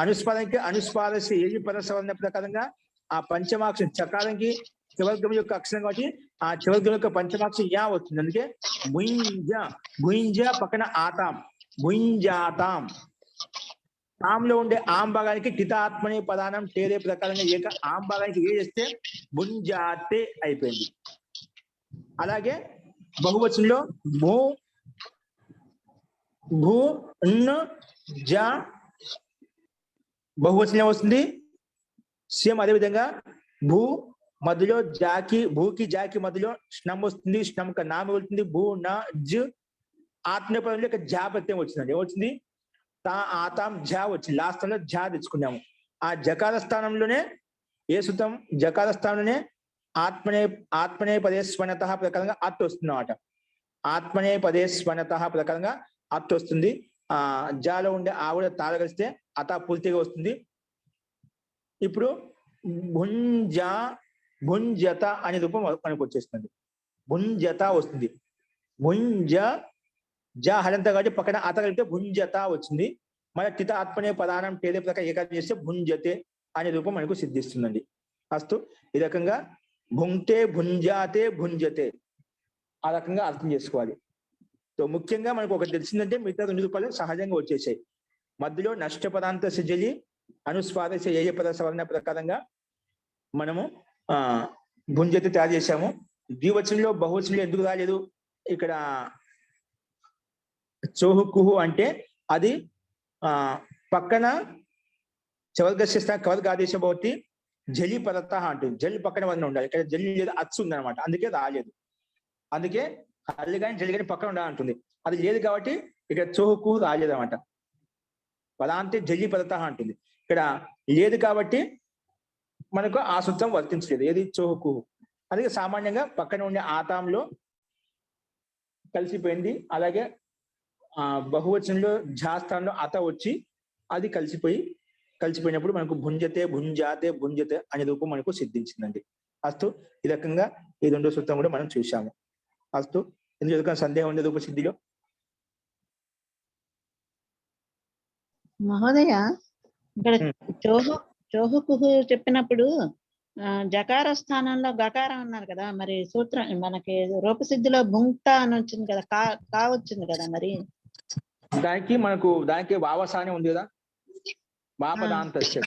అనుస్వారానికి అనుస్వారస్య ఏజి పరసవర్ణ ప్రకారంగా ఆ పంచమాక్షరం చకారానికి చవర్గం యొక్క అక్షరం కాబట్టి ఆ చవర్గం యొక్క పంచమాక్షరం యా వస్తుంది. అందుకే భుంజ భుంజ పక్కన ఆతాం భుంజాతాం. తాంలో ఉండే ఆం భాగానికి టిత ఆత్మనే పదానం టేరే ప్రకారంగా ఏక ఆం భాగానికి ఏ చేస్తే భుంజాతే అయిపోయింది. అలాగే బహువచనంలో భూ భూ జా బహువచనం వస్తుంది. సేమ్ అదే విధంగా భూ మధ్యలో జాకి భూకి జాకి మధ్యలో స్నం వస్తుంది. స్నం నామ వెళ్తుంది. భూ నా జ ఆత్మీయ పదంలో ఇక్కడ జా ప్రత్యయం వచ్చిందండి. ఏమొచ్చింది? తా ఆతాం జా వచ్చింది. లాస్ట్ లో జా తెచ్చుకున్నాము. ఆ జకార స్థానంలోనే ఏ సూత్రం? జకార స్థానంలోనే ఆత్మనే పదే స్వనత ప్రకారంగా అత్ వస్తుంది అన్నమాట. ఆత్మనే పదే స్వనత ప్రకారంగా అత్ వస్తుంది. జాలో ఉండే ఆవిడ తాళ కలిస్తే అత పూర్తిగా వస్తుంది. ఇప్పుడు భుంజత అనే రూపం మనకు వచ్చేస్తుంది. భుంజత వస్తుంది. భుంజ జ హలంత కాబట్టి పక్కన అత కలిపితే భుంజత వచ్చింది. మన తిత ఆత్మనే పదానం పేద ప్రకారం ఏకాగ్రం చేస్తే భుంజతే అనే రూపం మనకు సిద్ధిస్తుందండి. అస్తు ఈ రకంగా భుంక్తే భుంజాతే భుంజతే ఆ రకంగా అర్థం చేసుకోవాలి. సో ముఖ్యంగా మనకు ఒకటి తెలిసిందంటే మిగతా 2 రూపాయలు సహజంగా వచ్చేసాయి. మధ్యలో నష్టపదాంత సజలి అనుస్వాద ఏ పద సవర్ణ ప్రకారంగా మనము భుంజతి తయారు చేశాము. ద్వివచనంలో బహువచనంలో ఎందుకు రాలేదు? ఇక్కడ చోహు కుహు అంటే అది పక్కన చవర్గస్య కవర్గ ఆదేశ భవతి జలి పదత అంటుంది. జలి పక్కన వల్ల ఉండాలి. ఇక్కడ జలి లేదు, అచ్చు ఉందన్నమాట. అందుకే రాలేదు. అందుకే అల్లి కానీ జలి కానీ పక్కన ఉండాలంటుంది. అది లేదు కాబట్టి ఇక్కడ చోహుకు రాలేదు అనమాట. పదాంతే జలి పదత అంటుంది. ఇక్కడ లేదు కాబట్టి మనకు ఆ సూత్రం వర్తించలేదు. ఏది? చోహుకు. అందుకే సామాన్యంగా పక్కన ఉండే ఆతాంలో కలిసిపోయింది. అలాగే బహువచనంలో ఝాస్థానంలో అత వచ్చి అది కలిసిపోయినప్పుడు మనకు భుంజతే భుంజాతే భుంజతే అనే రూపం మనకు సిద్ధించిందండి. అస్తు ఈ రకంగా ఈ 2 సూత్రం కూడా మనం చూసాము. అస్తు ఎందుకు సందేహం ఉంది రూప సిద్ధిలో? మహోదయ, ఇక్కడ చోహుకుహు చెప్పినప్పుడు జకార స్థానంలో గకారం అన్నారు కదా, మరి సూత్రం మనకి రూపసిద్ధిలో భుంక్త అని వచ్చింది కదా, కా వచ్చింది కదా, మరి దానికి వావసానే ఉంది కదా, వాపదాంతస్య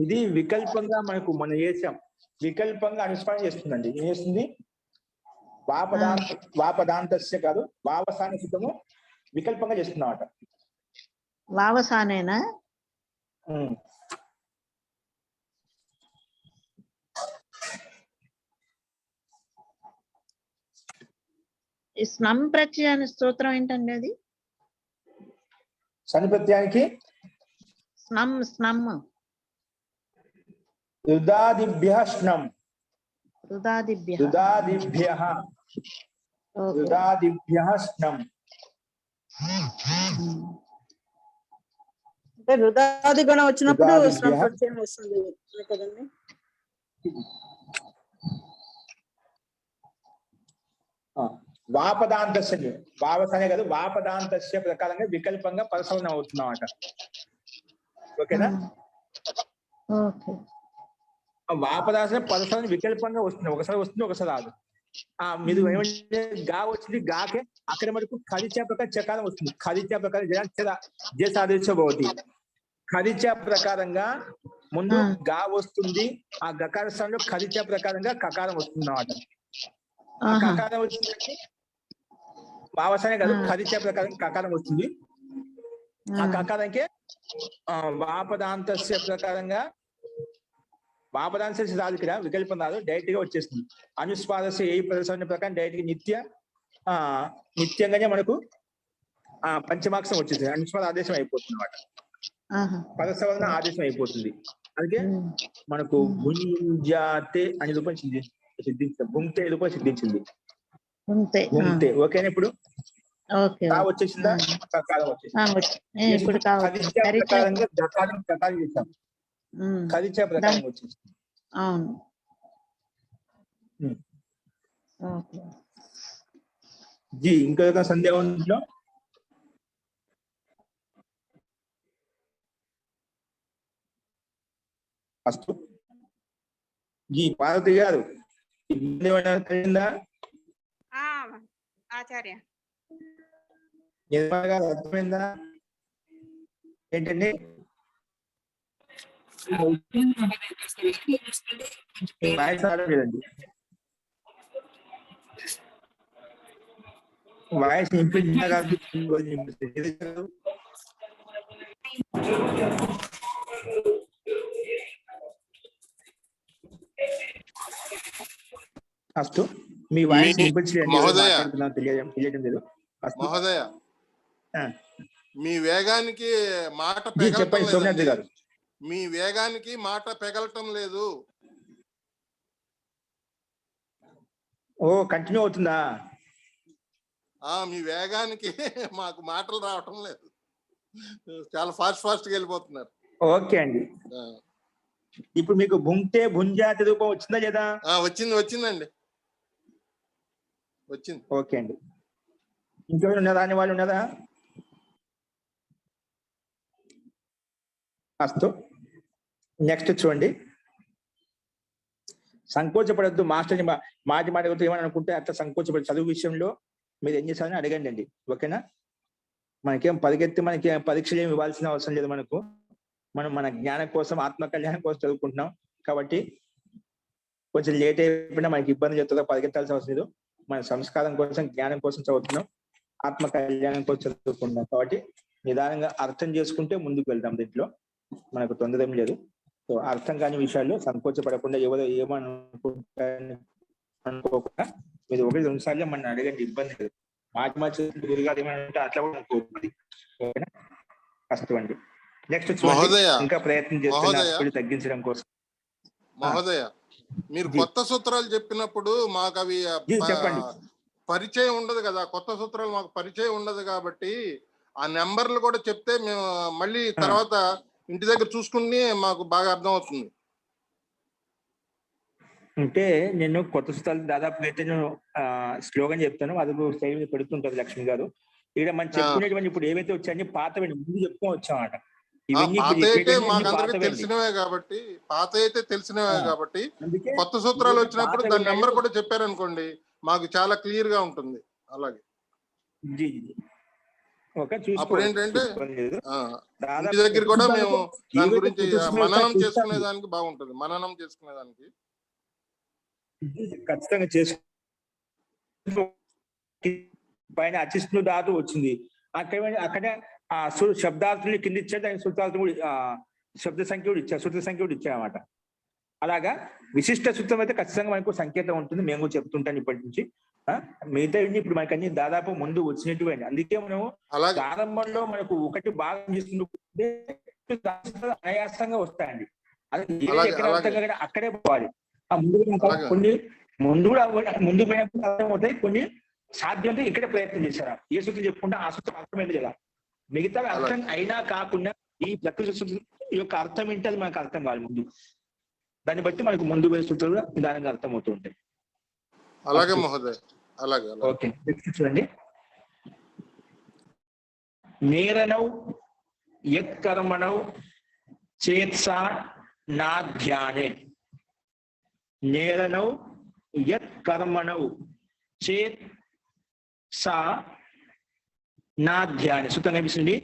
ఇది వికల్పంగా మనం చేసాం. వికల్పంగా అనుస్మరణ చేస్తుందండి. ఏం చేస్తుంది? వాపదాంతస్య కాదు, వావసాన సూత్రము వికల్పంగా చేస్తున్నమాట. వావసానేనా? ఈ స్నం ప్రత్యయాన్ని స్తోత్రం ఏంటండి? అది సని ప్రత్యయానికి స్నం రుదాదిభ్యః స్నం. రుదాదిభ్యః స్నం. అంటే రుదాది గుణం వచ్చినప్పుడు స్నం ప్రత్యయం వస్తుంది కదండి. వాపదాంతస్య వావసానే కాదు, వాపదాంతస్య ప్రకారంగా వికల్పంగా పరసవనం అవుతున్నమాట. ఓకేనా? వాపదాంత పరసవనం వికల్పంగా వస్తుంది. ఒకసారి వస్తుంది, ఒకసారి రాదు. మీరు ఏమంటే గా వచ్చింది, గాకే అక్కడ మనకు ఖరిచా ప్రకారం చకారం వస్తుంది. ఖరిచా ప్రకారం జసాదేశ భవతి. ఖరిచా ప్రకారంగా ముందు గా వస్తుంది. ఆ గకార స్థానంలో ఖరిచా ప్రకారంగా కకారం వస్తుంది అన్నమాట. కకారం వచ్చిందంటే వావసానే కాదు, ఖరిచా ప్రకారం కకారం వస్తుంది. ఆ కకారంకే వాపదాంతస్య ప్రకారంగా వాపదాంతస్య రాదు, ఇక్కడ వికల్పం రాదు, డైరెక్ట్ గా వచ్చేస్తుంది. అనుస్వాదస్య ఏ ప్రదర్శన ప్రకారం డైరెక్ట్ గా నిత్యంగానే మనకు పంచమాక్షం వచ్చేస్తుంది. అనుస్వాద ఆదేశం అయిపోతుంది అన్నమాట. పదసవరణ ఆదేశం అయిపోతుంది. అందుకే మనకు భుంజాతే అనే రూపం సిద్ధించింది. భుంక్తే రూపం సిద్ధించింది. భుంక్తే. ఓకేనా? ఇప్పుడు వచ్చేసిందా? ప్రకారం వచ్చేసింది. ప్రకారంగా ప్రకారం చేసాం. ఖరిచా ప్రకారం వచ్చేసింది. అవును. జీ ఇంకా సందేహం ఉందో? అస్తు. జీ పార్వతి గారు కలిగిందా? ఆచార్య నిర్మల గారు అర్థమైందా? ఏంటండి వాయిస్ రావట్లేదండి. వాయిస్ నింపించినా కాదు. అస్తు మీ వాయిస్ మీ- వినిపించలేదు మహోదయ. తెలియడం లేదు. అస్తు. మహోదయ ఆ, మీ వేగానికి మాట జీ, పెగలటం చెప్పండి సోమనాథ్ లేదండి. గారు. మీ వేగానికి మాట పెగలటం లేదు. ఓ కంటిన్యూ అవుతుందా? మీ వేగానికి మాకు మాటలు రావటం లేదు. చాలా ఫాస్ట్ గా వెళ్ళిపోతున్నారు. ఓకే అండి. ఆ, ఇప్పుడు మీకు భుంక్తే భుంజాతి రూపం వచ్చిందా లేదా? వచ్చిందండి. వచ్చింది. ఓకే అండి. ఇంకెవరు ఉన్నారా అని వాళ్ళు ఉన్నారా? అస్తు. నెక్స్ట్ చూడండి. సంకోచపడద్దు. మాస్టర్ని మాటి ఏమని అనుకుంటే అట్లా సంకోచపడి చదువు విషయంలో మీరు ఏం చేశారని అడగండి అండి. ఓకేనా? మనకేం పరిగెత్తి పరీక్షలు ఏమి ఇవ్వాల్సిన అవసరం లేదు. మనం మన జ్ఞానం కోసం, ఆత్మ కళ్యాణం కోసం చదువుకుంటున్నాం కాబట్టి కొంచెం లేట్ అయిపోయినా మనకి ఇబ్బంది చెప్తుందా, పరిగెత్తాల్సిన అవసరం లేదు. మన సంస్కారం కోసం, జ్ఞానం కోసం చదువుతున్నాం, ఆత్మ కళ్యాణం కోసం చదువుకుంటున్నాం కాబట్టి నిదానంగా అర్థం చేసుకుంటే ముందుకు వెళ్తాం. దీంట్లో మనకు తొందర ఏం లేదు. సో అర్థం కాని విషయాల్లో సంకోచపడకుండా ఎవరో అనుకోకుండా మీరు 1-2 సార్లు మన అడగండి, ఇబ్బంది లేదు. మార్చి గురుగారు ఏమంటే అట్లా కూడా అనుకోకండి. ఓకేనా? అస్తు అండి. నెక్స్ట్ మహోదయ. ఇంకా ప్రయత్నం చేస్తున్నా మహోదయ. స్పీడ్ తగ్గించడం కోసం. మహోదయ, మీరు జీ. కొత్త సూత్రాలు చెప్పినప్పుడు మాకు అవి జీ, చెప్పండి. పరిచయం ఉండదు కదా. కొత్త సూత్రాలు మాకు పరిచయం ఉండదు కాబట్టి ఆ నెంబర్లు కూడా చెప్తే మేము మళ్ళీ తర్వాత ఇంటి దగ్గర చూసుకుని మాకు బాగా అర్థం అవుతుంది. అంటే నేను కొత్త స్థలం దాదాపు అయితే నేను స్లోగన్ చెప్తాను, అది స్టైల్ పెడుతుంటారు లక్ష్మి గారు. ఇక్కడ మనం చెప్పుకునేటువంటి ఇప్పుడు ఏవైతే వచ్చాయని పాతవి ముందు చెప్పుకొని వచ్చామట. పాత అయితే మాకు అందరికీ తెలిసినవే కాబట్టి అందుకే కొత్త సూత్రాలు వచ్చినప్పుడు దాని నెంబర్ కూడా చెప్పారనుకోండి మాకు చాలా క్లియర్ గా ఉంటుంది. అలాగే అప్పుడు ఏంటంటే ఇంటి దగ్గర కూడా మేము దాని గురించి మననం చేసుకునేదానికి బాగుంటుంది. మననం చేసుకునేదానికి ఖచ్చితంగా పైన అచిష్ణు ధాతు వచ్చింది. అక్కడ ఆ శబ్దార్థుని కింద ఇచ్చాడు, దానికి సూత్రార్థం కూడా శబ్ద సంఖ్య కూడా ఇచ్చారు, సూత్ర సంఖ్య కూడా ఇచ్చారు అన్నమాట. అలాగా విశిష్ట సూత్రం అయితే ఖచ్చితంగా మనకు సంకేతం ఉంటుంది. మేము కూడా చెప్తుంటాను ఇప్పటి నుంచి. మిగతా ఇప్పుడు మనకి అన్ని దాదాపు ముందు వచ్చినట్టు. అందుకే మనం ప్రారంభంలో మనకు ఒకటి బాగా చేసుకుంటే అనాయాసంగా వస్తాయండి. అది ఎక్కడ అర్థంగా అక్కడే పోవాలి. కొన్ని ముందు పోయినప్పుడు అర్థమవుతాయి, కొన్ని సాధ్యమైతే ఇక్కడే ప్రయత్నం చేశారా. ఏ సూత్రం చెప్పుకుంటే ఆ సూత్రం అర్థమైంది కదా. మిగతా అర్థం అయినా కాకుండా ఈ ప్రకృతి సూత్రం యొక్క అర్థం ఏంటి అది మనకు అర్థం కావాలి ముందు. దాన్ని బట్టి మనకు ముందు పోయే సూత్రాలు నిదానంగా అర్థమవుతూ ఉంటాయి. అలాగే మహోదయ. అలాగే. ఓకే, చూడండి. నేరనౌ యత్కర్మణౌ చేత్సా నా ధ్యానే. నేరనౌ యత్కర్మణౌ చేత్ సా నా ధ్యానే. సూత్రం కనిపిస్తుంది.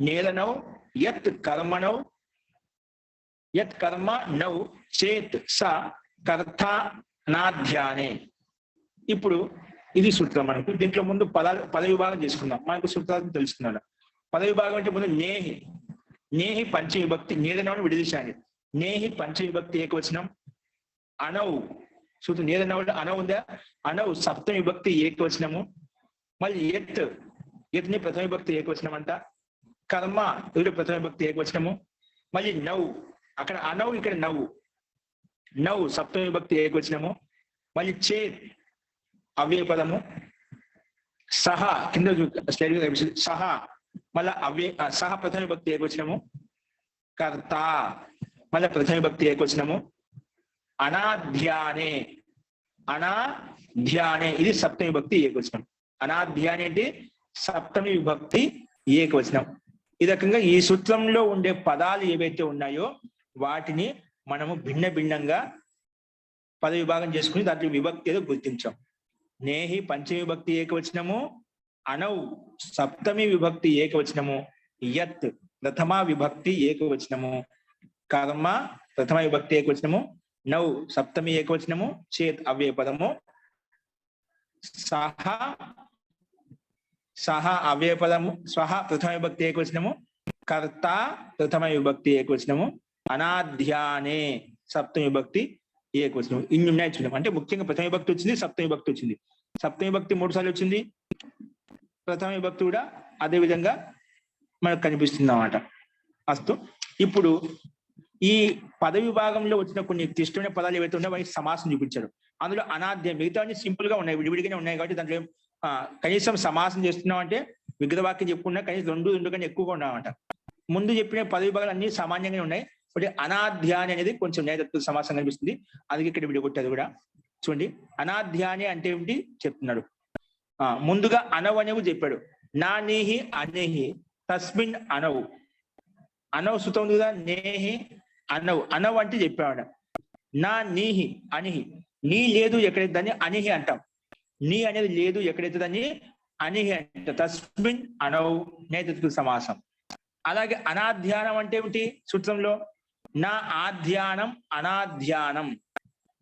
నేరనౌ యత్ కర్మణౌ యత్ కర్మ నౌ చేత్ సా కర్త నా ధ్యానే. ఇప్పుడు ఇది సూత్రం. మనకు దీంట్లో ముందు పద విభాగం చేసుకుందాం. మనకు సూత్రాలు తెలుసుకున్నాడు. పద విభాగం అంటే ముందు నేహి పంచవిభక్తి. నేదనవుని విడదీశాను. నేహి పంచవిభక్తి ఏకవచనం. అనవు సూత్రం. నేదనవుడు అనవు ఉందా? అనవు సప్తమి విభక్తి ఏకవచనము. మళ్ళీ ఎత్ని ప్రథమ విభక్తి ఏకవచనం అంట. కర్మ ప్రథమ విభక్తి ఏకవచనము. మళ్ళీ నవ్వు, అక్కడ అనవు ఇక్కడ నవ్వు. నవ్వు సప్తమి విభక్తి ఏకవచనము. మళ్ళీ చేత్ అవ్యయ పదము. సహ కింద స్లైడ్ కనిపిస్తుంది. సహ మళ్ళా సహ ప్రథమ విభక్తి ఏకవచనము. కర్త మళ్ళా ప్రథమ విభక్తి ఏకవచనము. అనాధ్యానే ఇది సప్తమి విభక్తి ఏకవచనం. అనాధ్యానే అంటే సప్తమి విభక్తి ఏకవచనం. ఈ రకంగా ఈ సూత్రంలో ఉండే పదాలు ఏవైతే ఉన్నాయో వాటిని మనము భిన్నంగా పద విభాగం చేసుకుని దాంట్లో విభక్తి ఏదో గుర్తించాం. నేహి పంచమి విభక్తి ఏకవచనము. అనౌ సప్తమి విభక్తి ఏకవచనము. యత్ ప్రథమా విభక్తి ఏకవచనము. కర్మ ప్రథమ విభక్తి ఏకవచనము. నౌ సప్తమి ఏకవచనము. చేత్ అవ్యయ పదము. సహ అవ్యయ పదము. స్వహ ప్రథమ విభక్తి ఏకవచనము. కర్త ప్రథమ విభక్తి ఏకవచనము. అనాధ్యానే సప్తమి విభక్తి ఏకవచనం ఇన్ని ఉన్నాయి చూద్దాం. అంటే ముఖ్యంగా ప్రథమ విభక్తి వచ్చింది, సప్తమి విభక్తి వచ్చింది. సప్తమి విభక్తి 3 సార్లు వచ్చింది, ప్రథమ విభక్తి కూడా అదే విధంగా మనకు కనిపిస్తుంది అన్నమాట. అస్తు. ఇప్పుడు ఈ పద విభాగంలో వచ్చిన కొన్ని క్లిష్టమైన పదాలు ఏవైతే ఉన్నాయో వాటికి సమాసం చూపించారు. అందులో అనాద్యం, మిగతా సింపుల్ గా ఉన్నాయి, విడివిడిగానే ఉన్నాయి కాబట్టి దాంట్లో కనీసం సమాసం చేస్తున్నాం అంటే విగ్రహవాక్యం చెప్పుకున్నా కనీసం 2 కన్నా ఎక్కువగా ఉన్నామన్నమాట. ముందు చెప్పిన పద విభాగాలు అన్ని సామాన్యంగానే ఉన్నాయి. ఒకటి అనాధ్యాని అనేది కొంచెం న్యాయతత్వ సమాసం కనిపిస్తుంది, అది ఇక్కడ విడగొట్టేది కూడా చూడండి. అనాధ్యాని అంటే ఏమిటి చెప్తున్నాడు. ముందుగా అనవు అనేవి చెప్పాడు. నా నీహి అనేహి తస్మిన్ అనవు, అనవు సుతం ఉంది కదా, నేహి అనవు, అనవు అంటే చెప్పాడు. నా నీహి అనిహి, నీ లేదు ఎక్కడైతే దాన్ని అనిహి అంటాం, నీ అనేది లేదు ఎక్కడైతే దాన్ని అనిహి అంటాం. తస్మిన్ అనవు నేతృత్వ సమాసం. అలాగే అనాధ్యానం అంటే ఏమిటి సూత్రంలో, నా ఆధ్యానం అనాధ్యానం,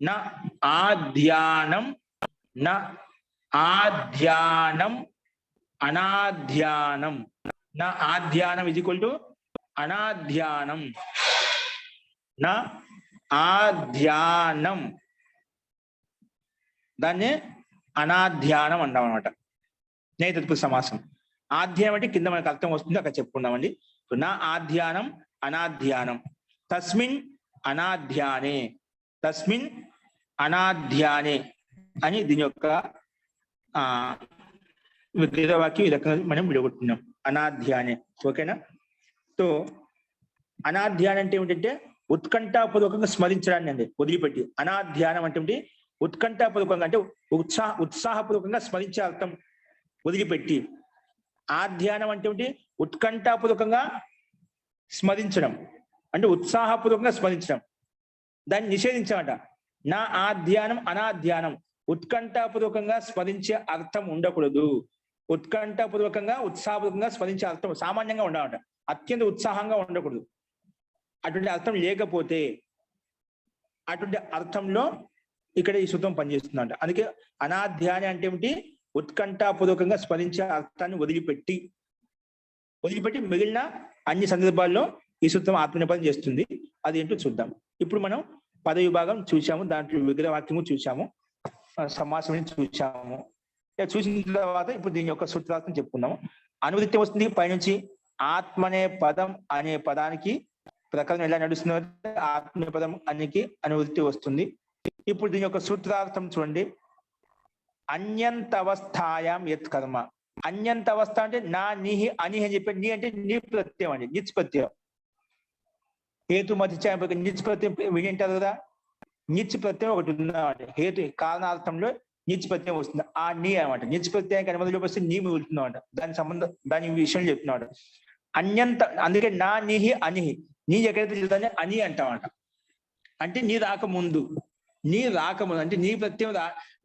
నా ఆధ్యానం, నా ఆధ్యానం అనాధ్యానం, నా ఆధ్యానం ఇది ఈక్వల్ టు అనాధ్యానం, నా ఆధ్యానం, దాన్ని అనాధ్యానం అంటాం అనమాట. నేతృత్వ సమాసం. ఆధ్యానం అంటే కింద మనకు అర్థం వస్తుంది, అక్కడ చెప్పుకున్నామండి. నా ఆధ్యానం అనాధ్యానం, తస్మిన్ అనాధ్యానే, తస్మిన్ అనాధ్యానే అని దీని యొక్క విగ్రహవాక్యం ఈ రకంగా మనం విడగొట్టుకున్నాం. అనాధ్యానే. ఓకేనా? సో అనాధ్యానం అంటే ఏమిటంటే ఉత్కంఠాపూర్వకంగా స్మరించడాన్ని అండి వదిలిపెట్టి. అనాధ్యానం అంటే ఉత్కంఠాపూర్వకంగా అంటే ఉత్సాహపూర్వకంగా స్మరించే అర్థం వదిలిపెట్టి. ఆధ్యానం అంటే ఉత్కంఠాపూర్వకంగా స్మరించడం అంటే ఉత్సాహపూర్వకంగా స్మరించడం, దాన్ని నిషేధించామట. నా ఆధ్యానం అనాధ్యానం, ఉత్కంఠాపూర్వకంగా స్మరించే అర్థం ఉండకూడదు. ఉత్కంఠాపూర్వకంగా ఉత్సాహపూర్వకంగా స్మరించే అర్థం సామాన్యంగా ఉండాలట, అత్యంత ఉత్సాహంగా ఉండకూడదు. అటువంటి అర్థం లేకపోతే అటువంటి అర్థంలో ఇక్కడ ఈ సూత్రం పనిచేస్తుందంట. అందుకే అనాధ్యాని అంటే ఏమిటి, ఉత్కంఠాపూర్వకంగా స్మరించే అర్థాన్ని వదిలిపెట్టి మిగిలిన అన్ని సందర్భాల్లో ఈ సూత్రం ఆత్మనిపదం చేస్తుంది. అది ఏంటో చూద్దాం. ఇప్పుడు మనం పద విభాగం చూసాము, దాంట్లో విగ్రహవాక్యము చూసాము, సమాసం చూసాము. చూసిన తర్వాత ఇప్పుడు దీని యొక్క సూత్రార్థం చెప్పుకుందాము. అనువృత్తి వస్తుంది పైనుంచి. ఆత్మనే పదం అనే పదానికి ప్రకరణం ఎలా నడుస్తుందో ఆత్మనే పదం అనికి అనువృత్తి వస్తుంది. ఇప్పుడు దీని యొక్క సూత్రార్థం చూడండి. అన్యంతవస్థాయాం యత్ కర్మ. అన్యంత అవస్థ అంటే నా నీహి అనిహి అని చెప్పి, నీ అంటే నీ ప్రత్యయం అండి, నిచ్ ప్రత్యయం. హేతు మధ్య నిచ్ ప్రత్యయం వింటారు కదా, నిచ్ ప్రత్యయం ఒకటి ఉందండి. హేతు కారణార్థంలో నిచ్ ప్రత్యయం వస్తుంది, ఆ నీ అనమాట. నిచ్ ప్రత్యయానికి అనుమతిలోకి వస్తే నీ మిగులుతున్నాడు, దాని సంబంధం దాని విషయం చెప్తున్నాడు. అన్యంత, అందుకే నా నీహి అనిహి, నీ ఎక్కడైతే చెప్తానే అని అంటామంట. అంటే నీ రాకముందు, నీ రాకముందు అంటే నీ ప్రత్యయం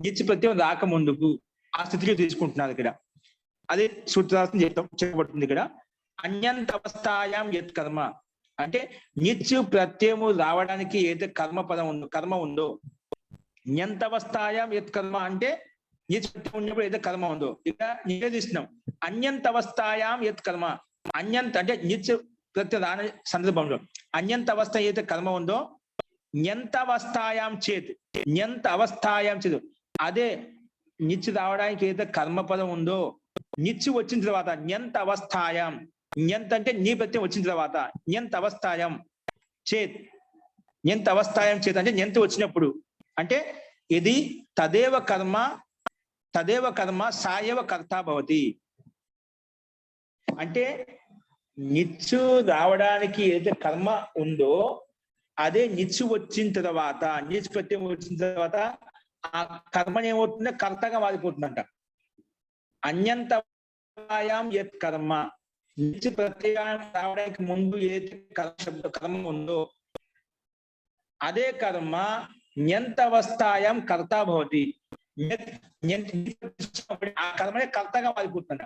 నిచ్ ప్రత్యయం రాకముందుకు ఆ స్థితిలో తీసుకుంటున్నారు ఇక్కడ. అదే సూత్రార్థం చెప్పబడుతుంది ఇక్కడ. అన్యంత అవస్థాయాం యత్ కర్మ అంటే నిత్యు ప్రత్యయము రావడానికి ఏదైతే కర్మ ఉందో, న్యంతవస్థాయాం యత్ కర్మ అంటే నిత్య ప్రత్యయం ఉన్నప్పుడు ఏదైతే కర్మ ఉందో ఇక్కడ నిషేధిస్తున్నాం. అన్యంతవస్థాయాం యత్ కర్మ, అన్యంత అంటే నిత్య ప్రత్యయం రాని సందర్భంలో అన్యంత అవస్థ ఏదైతే కర్మ ఉందో, న్యంతవస్థాయాం చేత్, న్యంత అవస్థాయాం చేత్ అదే నిత్య రావడానికి ఏదైతే కర్మపదం ఉందో, నిత్య వచ్చిన తర్వాత న్యంత అవస్థాయాం, న్యంత అంటే నీ ప్రత్యయం వచ్చిన తర్వాత న్యంత అవస్థాయాం చేత్, న్యంత అవస్థాయాం చేత్ అంటే న్యంత వచ్చినప్పుడు అంటే ఇది తదేవ కర్మ సాయవ కర్త భవతి. అంటే నిత్యు రావడానికి ఏదైతే కర్మ ఉందో అదే నిత్యు వచ్చిన తర్వాత, నిత్య ప్రత్యయం వచ్చిన తర్వాత ఆ కర్మని ఏమవుతుందో కర్తగా మారిపోతుందంట. అన్యంతయాం యత్ కర్మ, నిత్య ప్రత్యయం రావడానికి ముందు ఏదైతే కర్మ ఉందో అదే కర్మ న్యంతవస్థాయాం కర్త భవతి. ఆ కర్మనే కర్తగా మారిపోతుందంట.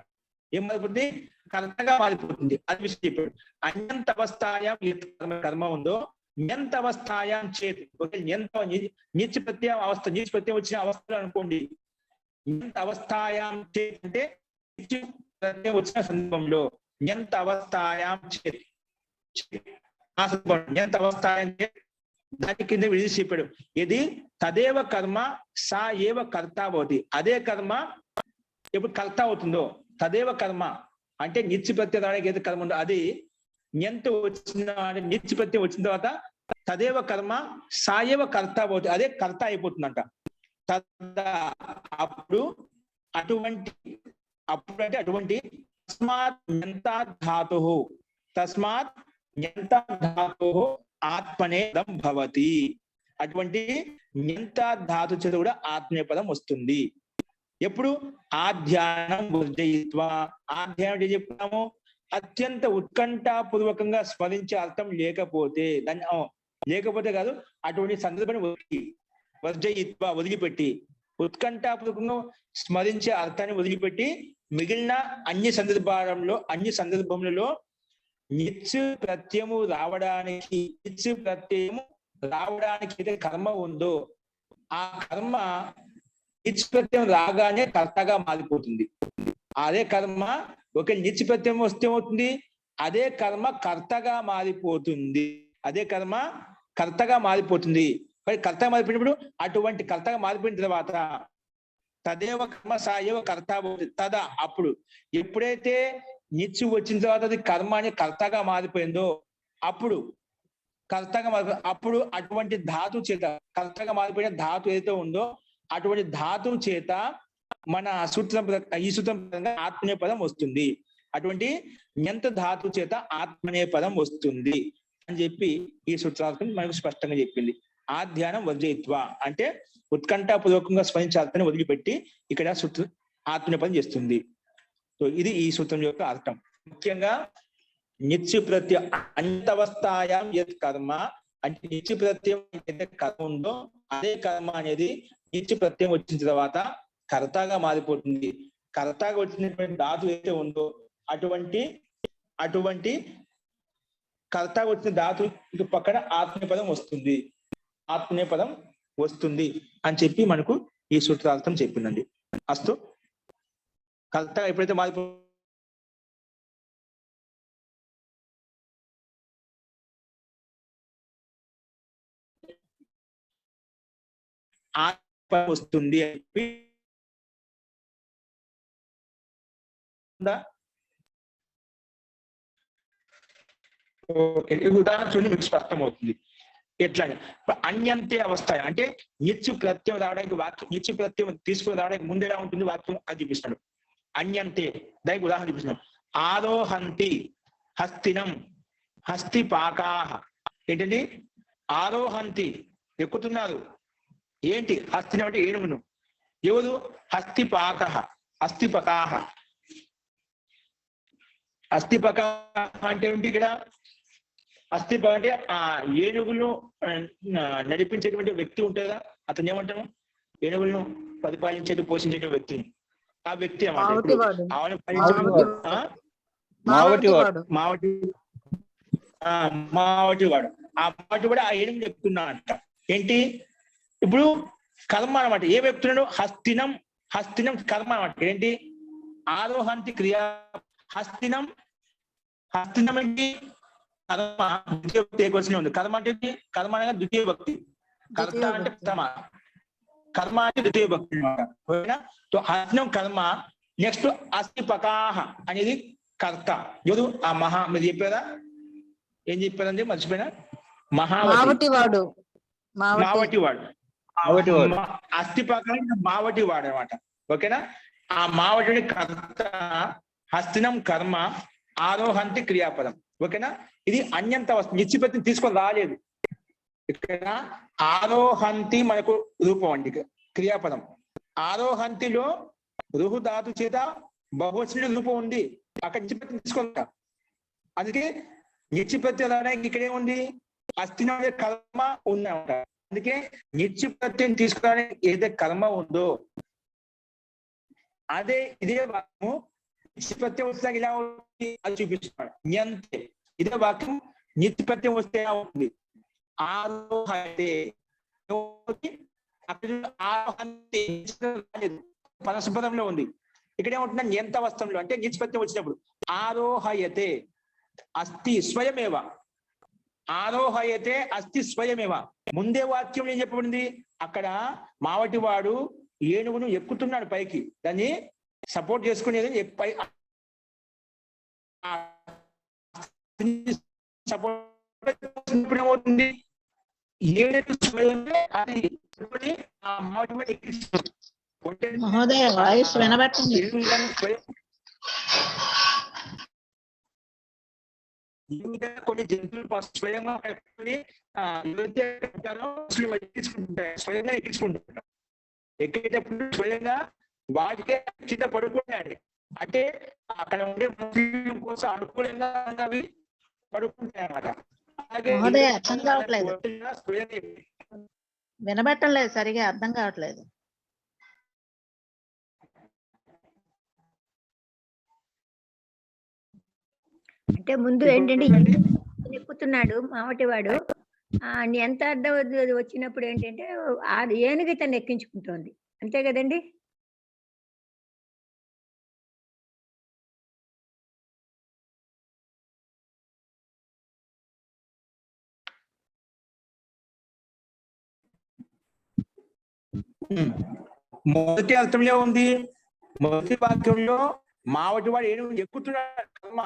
ఏం మారిపోతుంది? కర్తగా మారిపోతుంది. అది విషయం చెప్పాడు. అన్యంతవస్థాయాం యత్ కర్మ ఉందో న్యంతవస్థాయాం చేత్, నిత్య ప్రత్యయం అవస్థ, నిత్య ప్రత్యయం వచ్చిన అవస్థలు అనుకోండి. న్యంత అవస్థాయాం చేత్ అంటే నిత్య ప్రత్యయం వచ్చిన సందర్భంలో న్యంత అవస్థాయాం చేత్, ఆ సందర్భంలో న్యంత అవస్థాయాం చేత్ దాని కింద విడిచి చెప్పాడు. ఇది తదేవ కర్మ సా ఏవ కర్త భవతి. అదే కర్మ ఎప్పుడు కర్త అవుతుందో, తదేవ కర్మ అంటే నిత్య ప్రత్యయం రావడానికి ఏదో కర్మ ఉందో అది ఎంత వచ్చిన నిత్య ప్రత్యయం వచ్చిన తర్వాత తదేవ కర్మ సాయేవ కర్త భవతి, అదే కర్త అయిపోతుందంట. అప్పుడు అటువంటి తస్మాత్ న్యంతా ధాతు ఆత్మనేపదం భవతి. అటువంటి న్యంతా ధాతు చేత కూడా ఆత్మనేపదం వస్తుంది. ఎప్పుడు ఆధ్యానం వర్జయిత్వ. ఆధ్యానం ఏం చెప్తాము? అత్యంత ఉత్కంఠాపూర్వకంగా స్మరించే అర్థం లేకపోతే దాన్ని లేకపోతే కాదు, అటువంటి సందర్భాన్ని వర్జయిత్వ వదిలిపెట్టి, ఉత్కంఠాపూర్వకంగా స్మరించే అర్థాన్ని వదిలిపెట్టి మిగిలిన అన్ని సందర్భములలో నిత్య ప్రత్యయము రావడానికి అయితే కర్మ ఉందో ఆ కర్మ నిత్య ప్రత్యయం రాగానే కర్తగా మారిపోతుంది. అదే కర్మ ఒక నిత్య ప్రత్యయం వస్తే ఏమవుతుంది? అదే కర్మ కర్తగా మారిపోతుంది. మరి కర్తగా మారిపోయినప్పుడు అటువంటి కర్తగా మారిపోయిన తర్వాత తదేవ కర్మ సాయేవ కర్త తదా, అప్పుడు ఎప్పుడైతే నిత్య వచ్చిన తర్వాత అది కర్మ అని కర్తగా మారిపోయిందో అప్పుడు అటువంటి ధాతు చేత, కర్తగా మారిపోయిన ధాతు ఏదైతే ఉందో అటువంటి ధాతువు చేత మన ఈ సూత్రం పరంగా ఆత్మనేపదం వస్తుంది. అటువంటి న్యంత ధాతు చేత ఆత్మనేపదం వస్తుంది అని చెప్పి ఈ సూత్రార్థం మనకు స్పష్టంగా చెప్పింది. ఆధ్యానం వర్జయిత్వ అంటే ఉత్కంఠాపూర్వకంగా స్మరించాలని వదిలిపెట్టి ఇక్కడ ఆత్మనేపదం చేస్తుంది. సో ఇది ఈ సూత్రం యొక్క అర్థం. ముఖ్యంగా నిత్య ప్రత్యయం అంతవస్థాయాం యత్ కర్మ అంటే నిత్య ప్రత్యయం ఏదైతే కర్మ ఉందో అదే కర్మ అనేది నిత్య ప్రత్యయం వచ్చిన తర్వాత కర్తగా మారిపోతుంది. కర్తగా వచ్చినటువంటి ధాతు ఏదైతే ఉందో అటువంటి కర్తగా వచ్చిన ధాతు పక్కన ఆత్మనేపదం వస్తుంది అని చెప్పి మనకు ఈ సూత్రార్థం చెప్పిందండి. అస్తు కర్తగా ఎప్పుడైతే మారిపో వస్తుంది అని చెప్పి ఉదాహరణ చూడండి, మీకు స్పష్టం అవుతుంది. ఎట్లా అన్యంతే అవస్థ అంటే నిత్య ప్రత్యయం రావడానికి వాక్యం, నిత్య ప్రత్యయం తీసుకుని రావడానికి ముందు ఎలా ఉంటుంది వాక్యం అది చూపిస్తాడు. అన్యంతే దానికి ఉదాహరణ చూపిస్తున్నాడు. ఆరోహంతి హస్తినం హస్తిపాకాహ. ఏంటండి? ఆరోహంతి ఎక్కుతున్నారు. ఏంటి? హస్తినం అంటే ఏనుగును. ఎవరు? హస్తిపాకః హస్తిపకాహ. హస్తిపకాహ అంటే ఏంటి? ఇక్కడ హస్తిపక అంటే ఆ ఏనుగులను నడిపించేటువంటి వ్యక్తి ఉంటుందా, అతను ఏమంటాము? ఏనుగులను పరిపాలించే పోషించే వ్యక్తిని, ఆ వ్యక్తి అన్నమాట. మావటివాడు. ఆ మావటి కూడా ఆ ఏనుగు చెప్తున్నా అంట. ఏంటి? ఇప్పుడు కర్మ అనమాట. ఏం చెప్తున్నాడు? హస్తినం కర్మ అనమాట. ఏంటి? ఆరోహంతి క్రియా. హస్తినం ఏంటి? కర్మ ద్వితీయ భక్తి ఏకవచనం ఉంది. కర్మ అంటే కర్మ అనగా ద్వితీయ భక్తి, కర్త అంటే ప్రథమ, కర్మ అంటే ద్వితీయ భక్తి అనమాట. ఓకేనా? సో హస్తినం కర్మ. నెక్స్ట్ హస్తిపకాహ అనేది కర్త. ఎవరు? ఆ మీరు చెప్పారా? ఏం చెప్పారండి? మర్చిపోయినా. మావటివాడు. హస్తిపక మావటివాడు అనమాట. ఓకేనా? ఆ మావటిని కర్త, హస్తినం కర్మ, ఆరోహంతి క్రియాపదం. ఓకేనా? ఇది అన్యంత నిత్యపత్తిని తీసుకొని రాలేదు. ఇక్కడ ఆరోహంతి మనకు రూపం అండి, క్రియాపదం. ఆరోహంతిలో రుహు ధాతు చేత బహువచన రూపం ఉంది. అక్కడ నిత్యపత్తిని తీసుకుంటా. అందుకే నిత్యపత్తి రావడానికి ఇక్కడేముంది? హస్తినం అనే కర్మ ఉందన్నమాట. అందుకే నిత్య ప్రత్యయం తీసుకురావడానికి ఏదైతే కర్మ ఉందో ఇదే వాక్యము నిత్య ప్రత్యయం వస్తే ఇలా ఉంటుంది అది చూపిస్తున్నాడు. న్యంతే ఇదే వాక్యం నిత్య ప్రత్యయం వస్తే ఎలా ఉంటుంది? ఆరోహతే. ఆరోహంతే పరస్పరంలో ఉంది. ఇక్కడ ఏమంటున్నా? న్యంత వస్త్రంలో అంటే నిత్య ప్రత్యయం వచ్చినప్పుడు ఆరోహయతే అస్తి స్వయమేవ. ఆరోహయతే అస్తి స్వయమేవ. ముందే వాక్యం ఏం చెప్పబడింది, అక్కడ మావటివాడు ఏనుగును ఎక్కుతున్నాడు పైకి, దాన్ని సపోర్ట్ చేసుకునేది పై సపోర్ట్ ఏమవుతుంది, ఏనుగు స్వయంగా అది ఆ మావటివాడు ఎక్కిస్తుంది. మహోదయ వాయిస్ వినబడుతుంది. కొన్ని జంతువులు స్వయంగా ఎక్కించుకుంటాయి, స్వయంగా ఎక్కించుకుంటుంటారు. ఎక్కేటప్పుడు స్వయంగా వాటికే కింద పడుకున్నాడు అంటే అక్కడ ఉండే ముస్లిం కోసం అనుకూలంగా అవి పడుకుంటాయి అన్నమాట. అలాగే మహోదయ అర్థం కావట్లేదు, స్వయంగా వినబట్టం లేదు, సరిగా అర్థం కావట్లేదు. అంటే ముందు ఏంటంటే ఎక్కుతున్నాడు మావటివాడు, ఎంత అర్థం వచ్చినప్పుడు ఏంటంటే ఆ ఏనుగు తను ఎక్కించుకుంటోంది, అంతే కదండి. మొదటి అర్థంలో ఉంది, మొదటి వాక్యంలో మావటివాడు ఏనుగు ఎక్కుతున్నాడు. కర్మ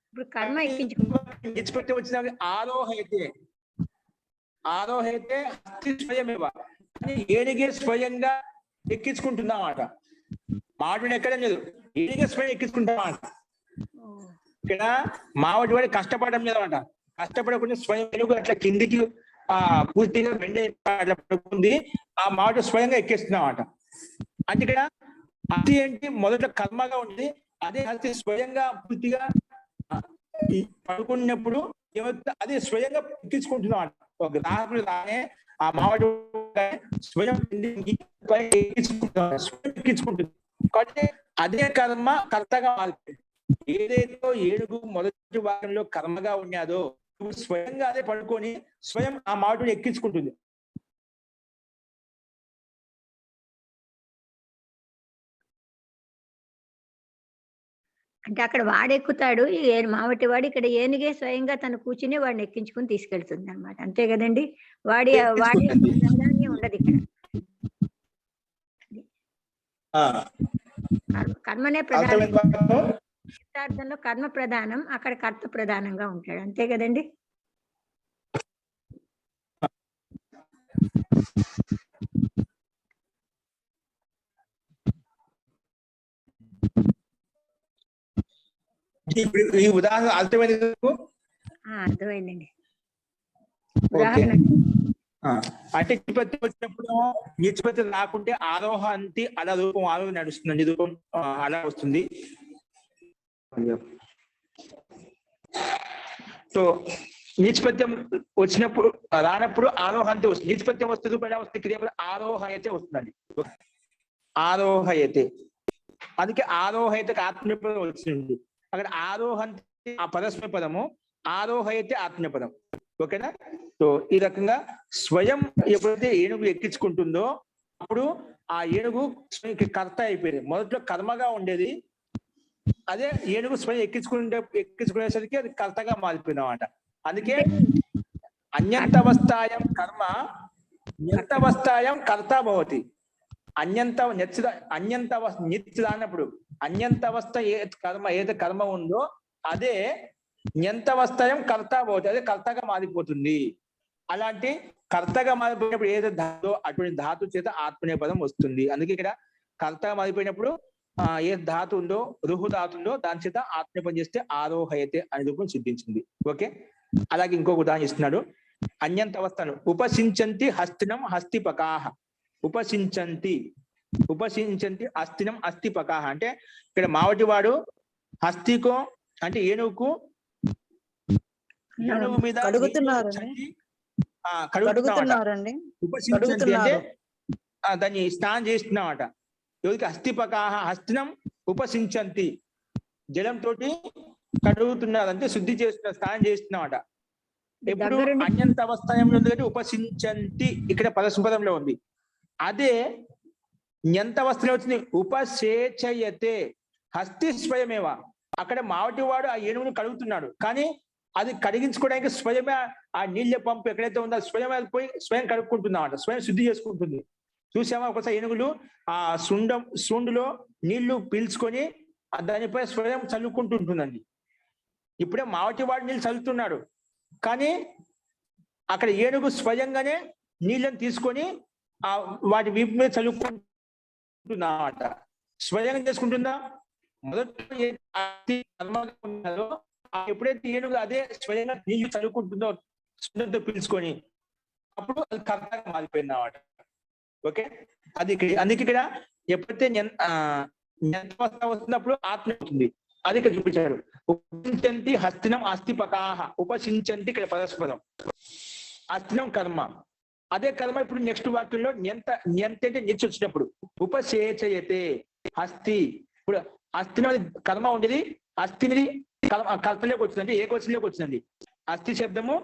ఇప్పుడు కర్మ ఎక్కించుకుంటే వచ్చిన ఆరోహైతే, ఆరోహైతే హస్తి స్వయమేవ, ఏనుగే స్వయంగా ఎక్కించుకుంటుందన్నమాట. మావటివాడు ఎక్కడం లేదు, ఏనుగే స్వయం ఎక్కించుకుంటామన్నమాట. ఇక్కడ మావటివాడు కష్టపడడం లేదన్నమాట, కష్టపడకుండా స్వయం ఏనుగు అట్లా కిందికి పూర్తిగా బెండ్ అట్లా పడుకుంది, ఆ మావటి స్వయంగా ఎక్కిస్తున్నామన్నమాట. అంటే ఇక్కడ హస్తి ఏంటి, మొదట కర్మగా ఉంది, అదే హస్తి స్వయంగా పూర్తిగా పడుకున్నప్పుడు అదే స్వయంగా ఎక్కించుకుంటున్నాం. ఒక గ్రాహకుడు రానే ఆ మావటి స్వయం ఎక్కించుకుంటుంది కాబట్టి అదే కర్మ కర్తగా మారిపోయింది. ఏదైతే ఏనుగు మొదటి వారంలో కర్మగా ఉన్నాదో స్వయంగా అదే పడుకొని స్వయం ఆ మావటిని ఎక్కించుకుంటుంది. అంటే అక్కడ వాడెక్కుతాడు, మావటి వాడు, ఇక్కడ ఏనుగే స్వయంగా తను కూర్చుని వాడిని ఎక్కించుకుని తీసుకెళ్తుంది అనమాట, అంతే కదండి. వాడి ప్రాధాన్యం ఉండదు ఇక్కడ. కర్మనే ప్రధానం, అర్థంలో కర్మ ప్రధానం, అక్కడ కర్త ప్రధానంగా ఉంటాడు, అంతే కదండి. ఈ ఉదాహరణ అర్థమైంది, అర్థమైందండి. ఉదాహరణ అంటే నిష్పత్తి వచ్చినప్పుడు నిష్పత్తి రాకుంటే ఆరోహ అంతి అలా రూపం ఆరోహ నడుస్తుంది, రూపం అలా వస్తుంది. సో నిష్పత్యం వచ్చినప్పుడు రానప్పుడు ఆరోహంతే వస్తుంది, నిష్పత్యం వస్తే రూపం ఎలా వస్తుంది, క్రియ ఆరోహయతే వస్తుందండి, ఆరోహయతే. అందుకే ఆరోహయతకు ఆత్మీయపదం వచ్చింది. అక్కడ ఆరోహంతే ఆ పరస్మయ పదము, ఆరోహయతే ఆత్మీయ పదం. ఓకేనా. సో ఈ రకంగా స్వయం ఎప్పుడైతే ఏనుగు ఎక్కించుకుంటుందో అప్పుడు ఆ ఏనుగు కర్త అయిపోయింది. మొదట్లో కర్మగా ఉండేది, అదే ఏనుగు స్వయం ఎక్కించుకునేసరికి అది కర్తగా మారిపోయింది అన్నమాట. అందుకే అన్యంతవస్థాయం కర్మ న్యంతవస్థాయం కర్త భవతి. అన్యంతవస్థ అన్యంతవస్థ ఏదైతే కర్మ ఉందో అదే న్యంతవస్థయం కర్త భవతి, అదే కర్తగా మారిపోతుంది. అలాంటి కర్తగా మారిపోయినప్పుడు ఏదైతే ధాతు అటువంటి ధాతు చేత ఆత్మనేయ పదం వస్తుంది. అందుకే ఇక్కడ కర్తగా మారిపోయినప్పుడు ఏ ధాతు ఉందో, రుహు ధాతు ఉందో దాని చేత ఆత్మనేపం చేస్తే ఆరోహయతే అనే రూపం సిద్ధించింది. ఓకే. అలాగే ఇంకొక ఉదాహరణ ఇస్తున్నాడు. అన్యంతవస్థను ఉపసించంతి హస్తినం హస్తిపకాహ. ఉపసించంతి హస్తినం హస్తిపకాహ అంటే ఇక్కడ మావటివాడు హస్తికో అంటే ఏనుగు మీద కడుగుతున్నారండి. ఉపసించంతి అంటే దాన్ని స్నానం చేస్తున్నామట. ఎవరికి హస్తిపకాహ, హస్తినం ఉపసించంతి జలంతో కడుగుతున్నారు అంటే శుద్ధి చేస్తున్న, స్నానం చేస్తున్నామట. ఎప్పుడు అన్యంత అవస్థయంలో ఉంది కాబట్టి ఉపసించంతి ఇక్కడ పదస్పదంలో ఉంది. అదే న్యంత అవస్థలో వచ్చింది ఉపసేచయతే, హస్తి స్వయమేవ. అక్కడ మావటి వాడు ఆ ఏనుగును కడుగుతున్నాడు, కానీ అది కడిగించుకోవడానికి స్వయమే ఆ నీళ్ళ పంపు ఎక్కడైతే ఉందో స్వయం పోయి స్వయం కడుక్కుంటుందన్నమాట, స్వయం శుద్ధి చేసుకుంటుంది. చూసామా ఒకసారి ఏనుగులు ఆ సుండులో నీళ్లు పీల్చుకొని దానిపై స్వయం చల్లుకుంటుంటుందండి. ఇప్పుడే మావటి వాడు నీళ్ళు చల్లుతున్నాడు, కానీ అక్కడ ఏనుగు స్వయంగానే నీళ్ళని తీసుకొని ఆ వాటి వీపు మీద చల్లుకుంటుందా అన్నమాట. స్వయంగా చేసుకుంటుందా? మొదట ఎప్పుడైతే ఏనుగు అదే స్వయంగా నీళ్లు చల్లుకుంటుందో సున్నంతో పీల్చుకొని, అప్పుడు అది కర్తగా మారిపోయింది అన్నమాట. ఓకే, అది అందుకే ఇక్కడ ఎప్పుడైతే వస్తున్నప్పుడు ఆత్మ అవుతుంది, అది ఇక్కడ చూపించారు. ఉపసించంతి హస్తినం అస్థిపకాహ, ఉపసించంతి ఇక్కడ పరస్పరం, హస్తినం కర్మ, అదే కర్మ ఇప్పుడు నెక్స్ట్ వాక్యంలో న్యంత అంటే నిచ్చి వచ్చినప్పుడు ఉపసేచయతే హస్తి. ఇప్పుడు హస్తిన కర్మ ఉండేది, హస్తిని కల్పలోకి వచ్చిందండి, ఏకవచనంలోకి వచ్చిందండి. హస్తి శబ్దము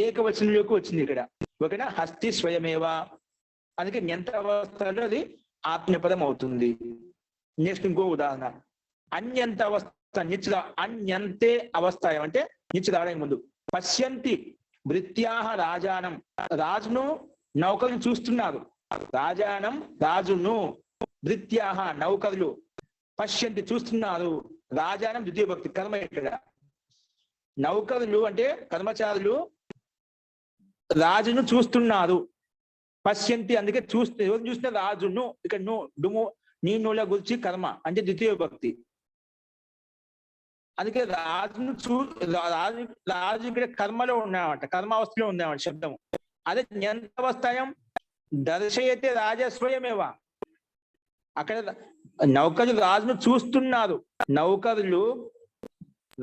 ఏకవచనంలోకి వచ్చింది ఇక్కడ. ఓకేనా, హస్తి స్వయమేవా, అందుకే న్యంత అవస్థలో అది ఆత్మపదం అవుతుంది. నెక్స్ట్ ఇంకో ఉదాహరణ, అన్యంత అవస్థ నిత్య, అన్యంతే అవస్థ అంటే నిత్య రావడానికి ముందు. పశ్యంతి భృత్యాహ రాజానం, రాజును నౌకలను చూస్తున్నారు. రాజానం రాజును, భృత్యాహ నౌకరులు, పశ్యంతి చూస్తున్నారు. రాజానం ద్వితీయ భక్తి కర్మ. ఇక్కడ నౌకరులు అంటే కర్మచారులు రాజును చూస్తున్నారు. పశ్యంతి అందుకే చూస్తే ఎవరు చూస్తే రాజును, ఇక్కడ నీ గురించి కర్మ అంటే ద్వితీయ భక్తి. అందుకే రాజును రాజు ఇక్కడ కర్మలో ఉన్నాయన్నమాట, కర్మావస్థలో ఉందన్నమాట శబ్దము. అదే న్యంతవస్థయం దర్శయతే రాజస్వయమేవా, అక్కడ నౌకరులు రాజును చూస్తున్నారు. నౌకరులు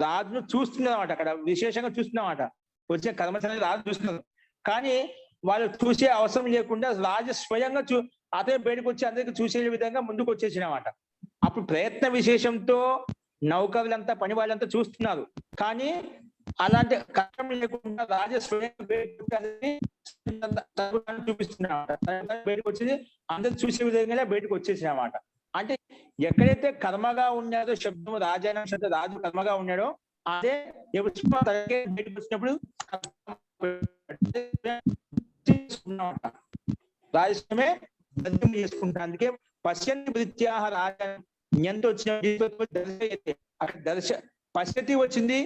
రాజును చూస్తున్నారు, అక్కడ విశేషంగా చూస్తున్నామాట. వచ్చే కర్మచారి రాజు చూస్తున్నారు, కానీ వాళ్ళు చూసే అవసరం లేకుండా రాజు స్వయంగా అతనే బయటకు వచ్చి అందరికి చూసే విధంగా ముందుకు వచ్చేసినమాట. అప్పుడు ప్రయత్న విశేషంతో నౌకరులంతా పని వాళ్ళంతా చూస్తున్నారు, కానీ అలాంటి కష్టం లేకుండా రాజు స్వయంగా చూపిస్తున్నామాట. బయటకు వచ్చేది అందరు చూసే విధంగా బయటకు వచ్చేసినమాట. అంటే ఎక్కడైతే కర్మగా ఉన్నాడో శబ్దం రాజాన శబ్దం రాజు కర్మగా ఉన్నాడో అదే బయటకు వచ్చినప్పుడు రాజస్వమే చేసుకుంటా. అందుకే పశ్యంతి భృత్యాహ రాజా ఎంత వచ్చిన దర్శయతే, అక్కడ పశ్యతి వచ్చింది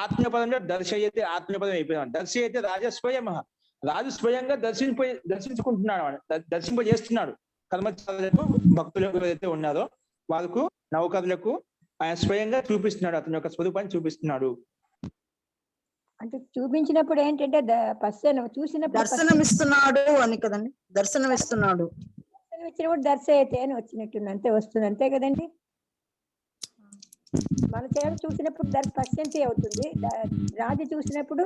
ఆత్మపదంలో, దర్శయతే ఆత్మపదం అయిపోయింది. దర్శయతే రాజస్వయం, రాజు స్వయంగా దర్శించుకుంటున్నాడు, దర్శింపజేస్తున్నాడు కర్మచారులకు, భక్తులకు ఏదైతే ఉన్నారో వాళ్ళకు నౌకరులకు ఆయన స్వయంగా చూపిస్తున్నాడు, అతని యొక్క స్వరూపాన్ని చూపిస్తున్నాడు. అంటే చూపించినప్పుడు ఏంటంటే చూసినప్పుడు దర్శనమిస్తున్నాడు అని కదండి, దర్శనమిస్తున్నాడు. ఇచ్చినప్పుడు దర్శయతే అని వచ్చినట్టుంది, అంతే వస్తుంది, అంతే కదండి. మన చేత చూసినప్పుడు పశ్యంతి అవుతుంది, రాజు చూసినప్పుడు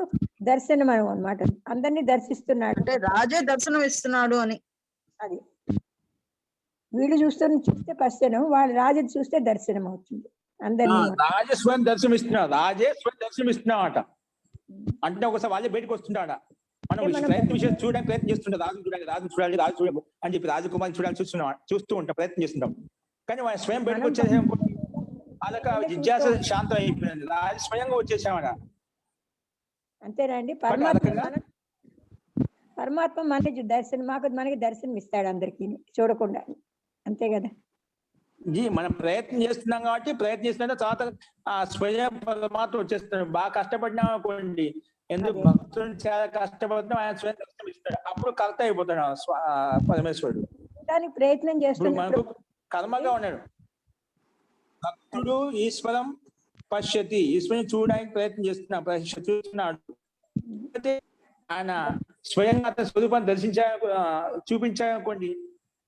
దర్శనం అన్నమాట, అందరినీ దర్శిస్తున్నాడు అంటే రాజే దర్శనం ఇస్తున్నాడు అని. అది వీళ్ళు చూస్తే పశ్చనం, వాళ్ళు రాజు చూస్తే దర్శనం అవుతుంది అందరినీ. రాజే స్వయం దర్శనం ఇస్తున్నాడు, రాజే స్వయం దర్శనం ఇస్తున్నాడట. అంటే ఒకసారి వాళ్ళే బయటకు వస్తుంటాడ, మనం ప్రయత్నం విషయం చూడడానికి ప్రయత్నం చేస్తుంటాం, రాజు చూడాలి రాజు చూడాలి అని చెప్పి రాజకుమారిని చూడాలని చూస్తూ ఉంటాం, ప్రయత్నం చేస్తుంటాం. కానీ వాళ్ళు స్వయం బయటకు వచ్చేసే వాళ్ళకి జిజ్ఞాస శాంతం అయిపోయింది, రాజు స్వయంగా వచ్చేసామట. అంతేనండి, పరమాత్మ మనకి మనకి దర్శనం ఇస్తాడు అందరికి చూడకుండా, అంతే కదా. మనం ప్రయత్నం చేస్తున్నాం కాబట్టి ప్రయత్నం చేస్తున్నా తర్వాత ఆ స్వయం పరమాత్మ వచ్చేస్తాడు. బాగా కష్టపడినా అనుకోండి, ఎందుకు భక్తులు చాలా కష్టపడుతున్నాం, ఆయన స్వయం దర్శనం ఇస్తాడు, అప్పుడు కర్త అయిపోతాడు పరమేశ్వరుడు. దానికి ప్రయత్నం చేస్తున్నాడు, మనకు కర్మగా ఉన్నాడు. భక్తుడు ఈశ్వరం పశ్యతి, ఈశ్వరుని చూడడానికి ప్రయత్నం చూస్తున్నాడు, ఆయన స్వయంగా అతని స్వరూపాన్ని చూపించాలనుకోండి,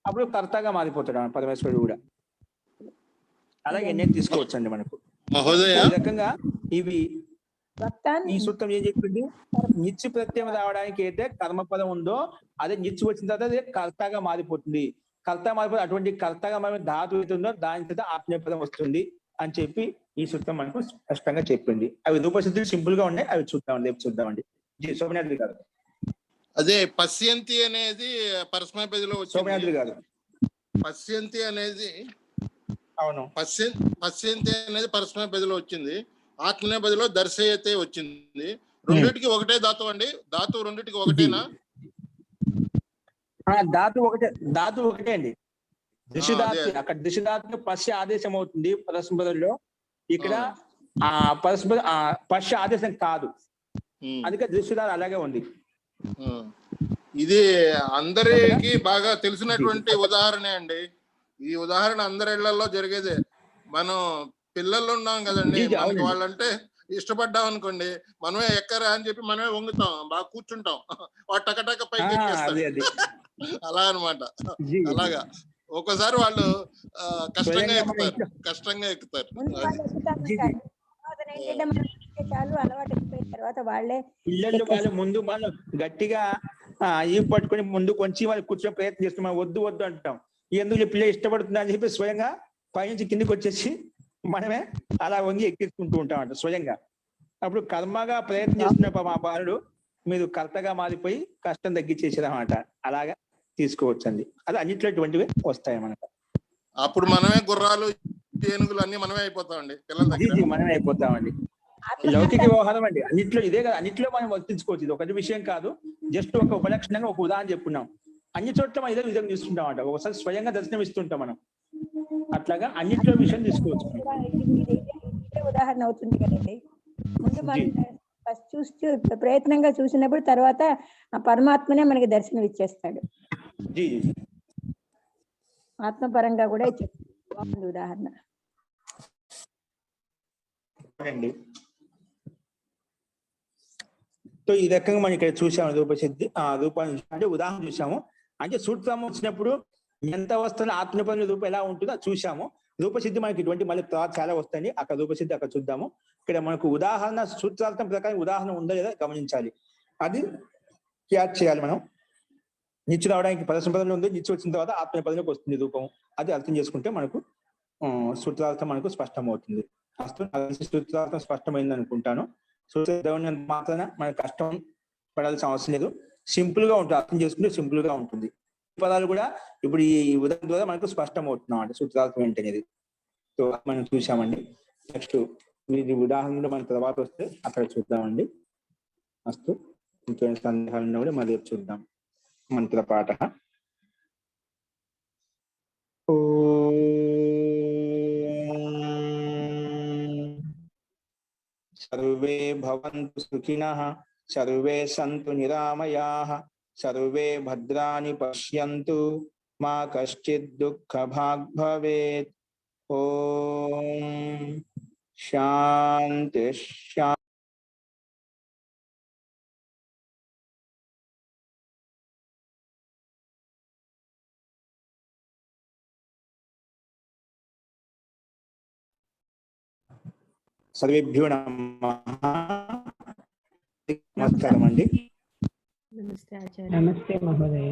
అప్పుడు కర్తగా మారిపోతాడు పరమేశ్వరుడు కూడా. అలాగే నేను తీసుకోవచ్చండి మనకు ఈ రకంగా. ఇవి ఈ సూత్రం ఏం చెప్పింది, నిత్య ప్రత్యయం రావడానికి అయితే కర్మపదం ఉందో అదే నిత్య వచ్చిన తర్వాత అదే కర్తగా మారిపోతుంది. కర్త మారిపోతే అటువంటి కర్తగా మారి ధాతు అవుతుందో దాని తర్వాత ఆత్మీయపదం వస్తుంది అని చెప్పి ఈ సూత్రం మనకు స్పష్టంగా చెప్పింది. అవి రూపసిద్ధులు సింపుల్ గా ఉన్నాయి, అవి చూద్దామండి. సోమనాథులు గారు, అదే పశ్యంతి అనేది పరస్మైపదిలో సోమనాథులు గారు, పశ్యంతి అనేది అవును. పశ్యంతి అనేది పరస్మైపదిలో వచ్చింది, ఆత్మనేపదిలో దర్శయతే వచ్చింది. రెండింటికి ఒకటే ధాతు అండి? ధాతు రెండింటికి ఒకటేనా? ధాతు ఒకటే అండి. దిశధాతు, అక్కడ దిశధాతు పశ్య ఆదేశం అవుతుంది పరస్పదంలో. ఇక్కడ పశ్య ఆదేశం కాదు, అందుకే దిశధాతు అలాగే ఉంది. ఇది అందరికి బాగా తెలిసినటువంటి ఉదాహరణే అండి. ఈ ఉదాహరణ అందరి ఇళ్లలో జరిగేదే. మనం పిల్లలు ఉన్నాం కదండి, మనకి వాళ్ళంటే ఇష్టపడ్డాం అనుకోండి, మనమే ఎక్కరా అని చెప్పి మనమే వంగుతాం, బాగా కూర్చుంటాం, వాడు టకటక పైకి ఎక్కేస్తాడు. అలా అన్నమాట. అలాగా ఒక్కోసారి వాళ్ళు కష్టంగా ఎక్కుతారు. చాలు అలవాటు అయిపోయిన తర్వాత వాళ్ళే పిల్లలు వాళ్ళు ముందు వాళ్ళు గట్టిగా ఈ పట్టుకొని ముందు కొంచెం వాళ్ళు కూర్చొని ప్రయత్నం చేస్తున్నాం, వద్దు వద్దు అంటాం. ఎందుకు పిల్లలు ఇష్టపడుతుందా అని చెప్పి స్వయంగా పైనుంచి కిందికి వచ్చేసి మనమే అలా వంగి ఎక్కించుకుంటూ ఉంటాం అంట స్వయంగా. అప్పుడు కర్మగా ప్రయత్నం చేస్తున్న మా బాలుడు మీరు కర్తగా మారిపోయి కష్టం తగ్గించేసేదన్నమాట. అలాగా తీసుకోవచ్చు అండి. అది అన్నిట్లటువంటివి వస్తాయి మనకు. అప్పుడు మనమే గుర్రాలు ఏనుగులు అన్ని మనమే అయిపోతామండి పిల్లల దగ్గర. మనమే అయిపోతామండి. లౌకిక వ్యవహారం అండి, అన్నిట్లో ఇదే కదా, అన్నిట్లో మనం వర్తించుకోవచ్చు. ఇది ఒకటి విషయం కాదు, జస్ట్ ఒక ఉపలక్షణంగా ఒక ఉదాహరణ చెప్పుకున్నాం. అన్ని చోట్ల మనం ఇదే విధంగా తీసుకుంటాం అంట. ఒకసారి స్వయంగా దర్శనం ఇస్తుంటాం మనం, అట్లాగా అన్నిట్లో విషయం తీసుకోవచ్చు. ఉదాహరణ అవుతుంది కదండి. ముందు మనం ఫస్ట్ చూసి ప్రయత్నంగా చూసినప్పుడు తర్వాత ఆ పరమాత్మనే మనకి దర్శనం ఇచ్చేస్తాడు. ఆత్మపరంగా కూడా ఇచ్చేస్తాడు. ఉదాహరణ సో ఈ రకంగా మనం ఇక్కడ చూసాము రూపసిద్ధి, రూపాన్ని అంటే ఉదాహరణ చూసాము. అంటే సూత్రం వచ్చినప్పుడు ఎంత వస్తుందో ఆత్మపరంగా రూపం ఎలా ఉంటుందో చూసాము. రూపసిద్ధి మనకి ఇటువంటి మళ్ళీ చాలా వస్తాయి. అక్కడ రూపసిద్ధి అక్కడ చూద్దాము. ఇక్కడ మనకు ఉదాహరణ సూత్రార్థం ప్రకారం ఉదాహరణ ఉందో లేదా గమనించాలి. అది క్యాచ్ చేయాలి మనం. నిత్య రావడానికి పదసంపదలో ఉంది, నిత్య వచ్చిన తర్వాత ఆత్మపదంలోకి వస్తుంది రూపం. అది అర్థం చేసుకుంటే మనకు సూత్రార్థం మనకు స్పష్టమవుతుంది. సూత్రార్థం స్పష్టమైంది అనుకుంటాను. సూత్రం మాత్రాన మనకు కష్టం పడాల్సిన అవసరం లేదు, సింపుల్ గా ఉంటుంది. అర్థం చేసుకుంటే సింపుల్ గా ఉంటుంది. పదాలు కూడా ఇప్పుడు ఈ ఉదాహరణ ద్వారా మనకు స్పష్టం అవుతున్నాం అంటే సూత్రార్థం ఏంటనేది. సో మనం చూసామండి. నెక్స్ట్ వీటి ఉదాహరణలు మన తర్వాత వస్తే అక్కడ చూద్దామండి. అస్తు ఇంకేం సందేహాలు ఉన్నా కూడా మళ్ళీ చూద్దాం. మంత్రపాఠ. సర్వే భవంతు సుఖినః, సర్వే సంతు నిరామయాః, సర్వే భద్రాణి పశ్యంతు, మా కశ్చిద్ దుఃఖభాగ్ భవేత్. ఓం శాంతి శాంతి. సర్వేభ్యో నమః. నమస్కారం అండి. నమస్తే మహోదయ.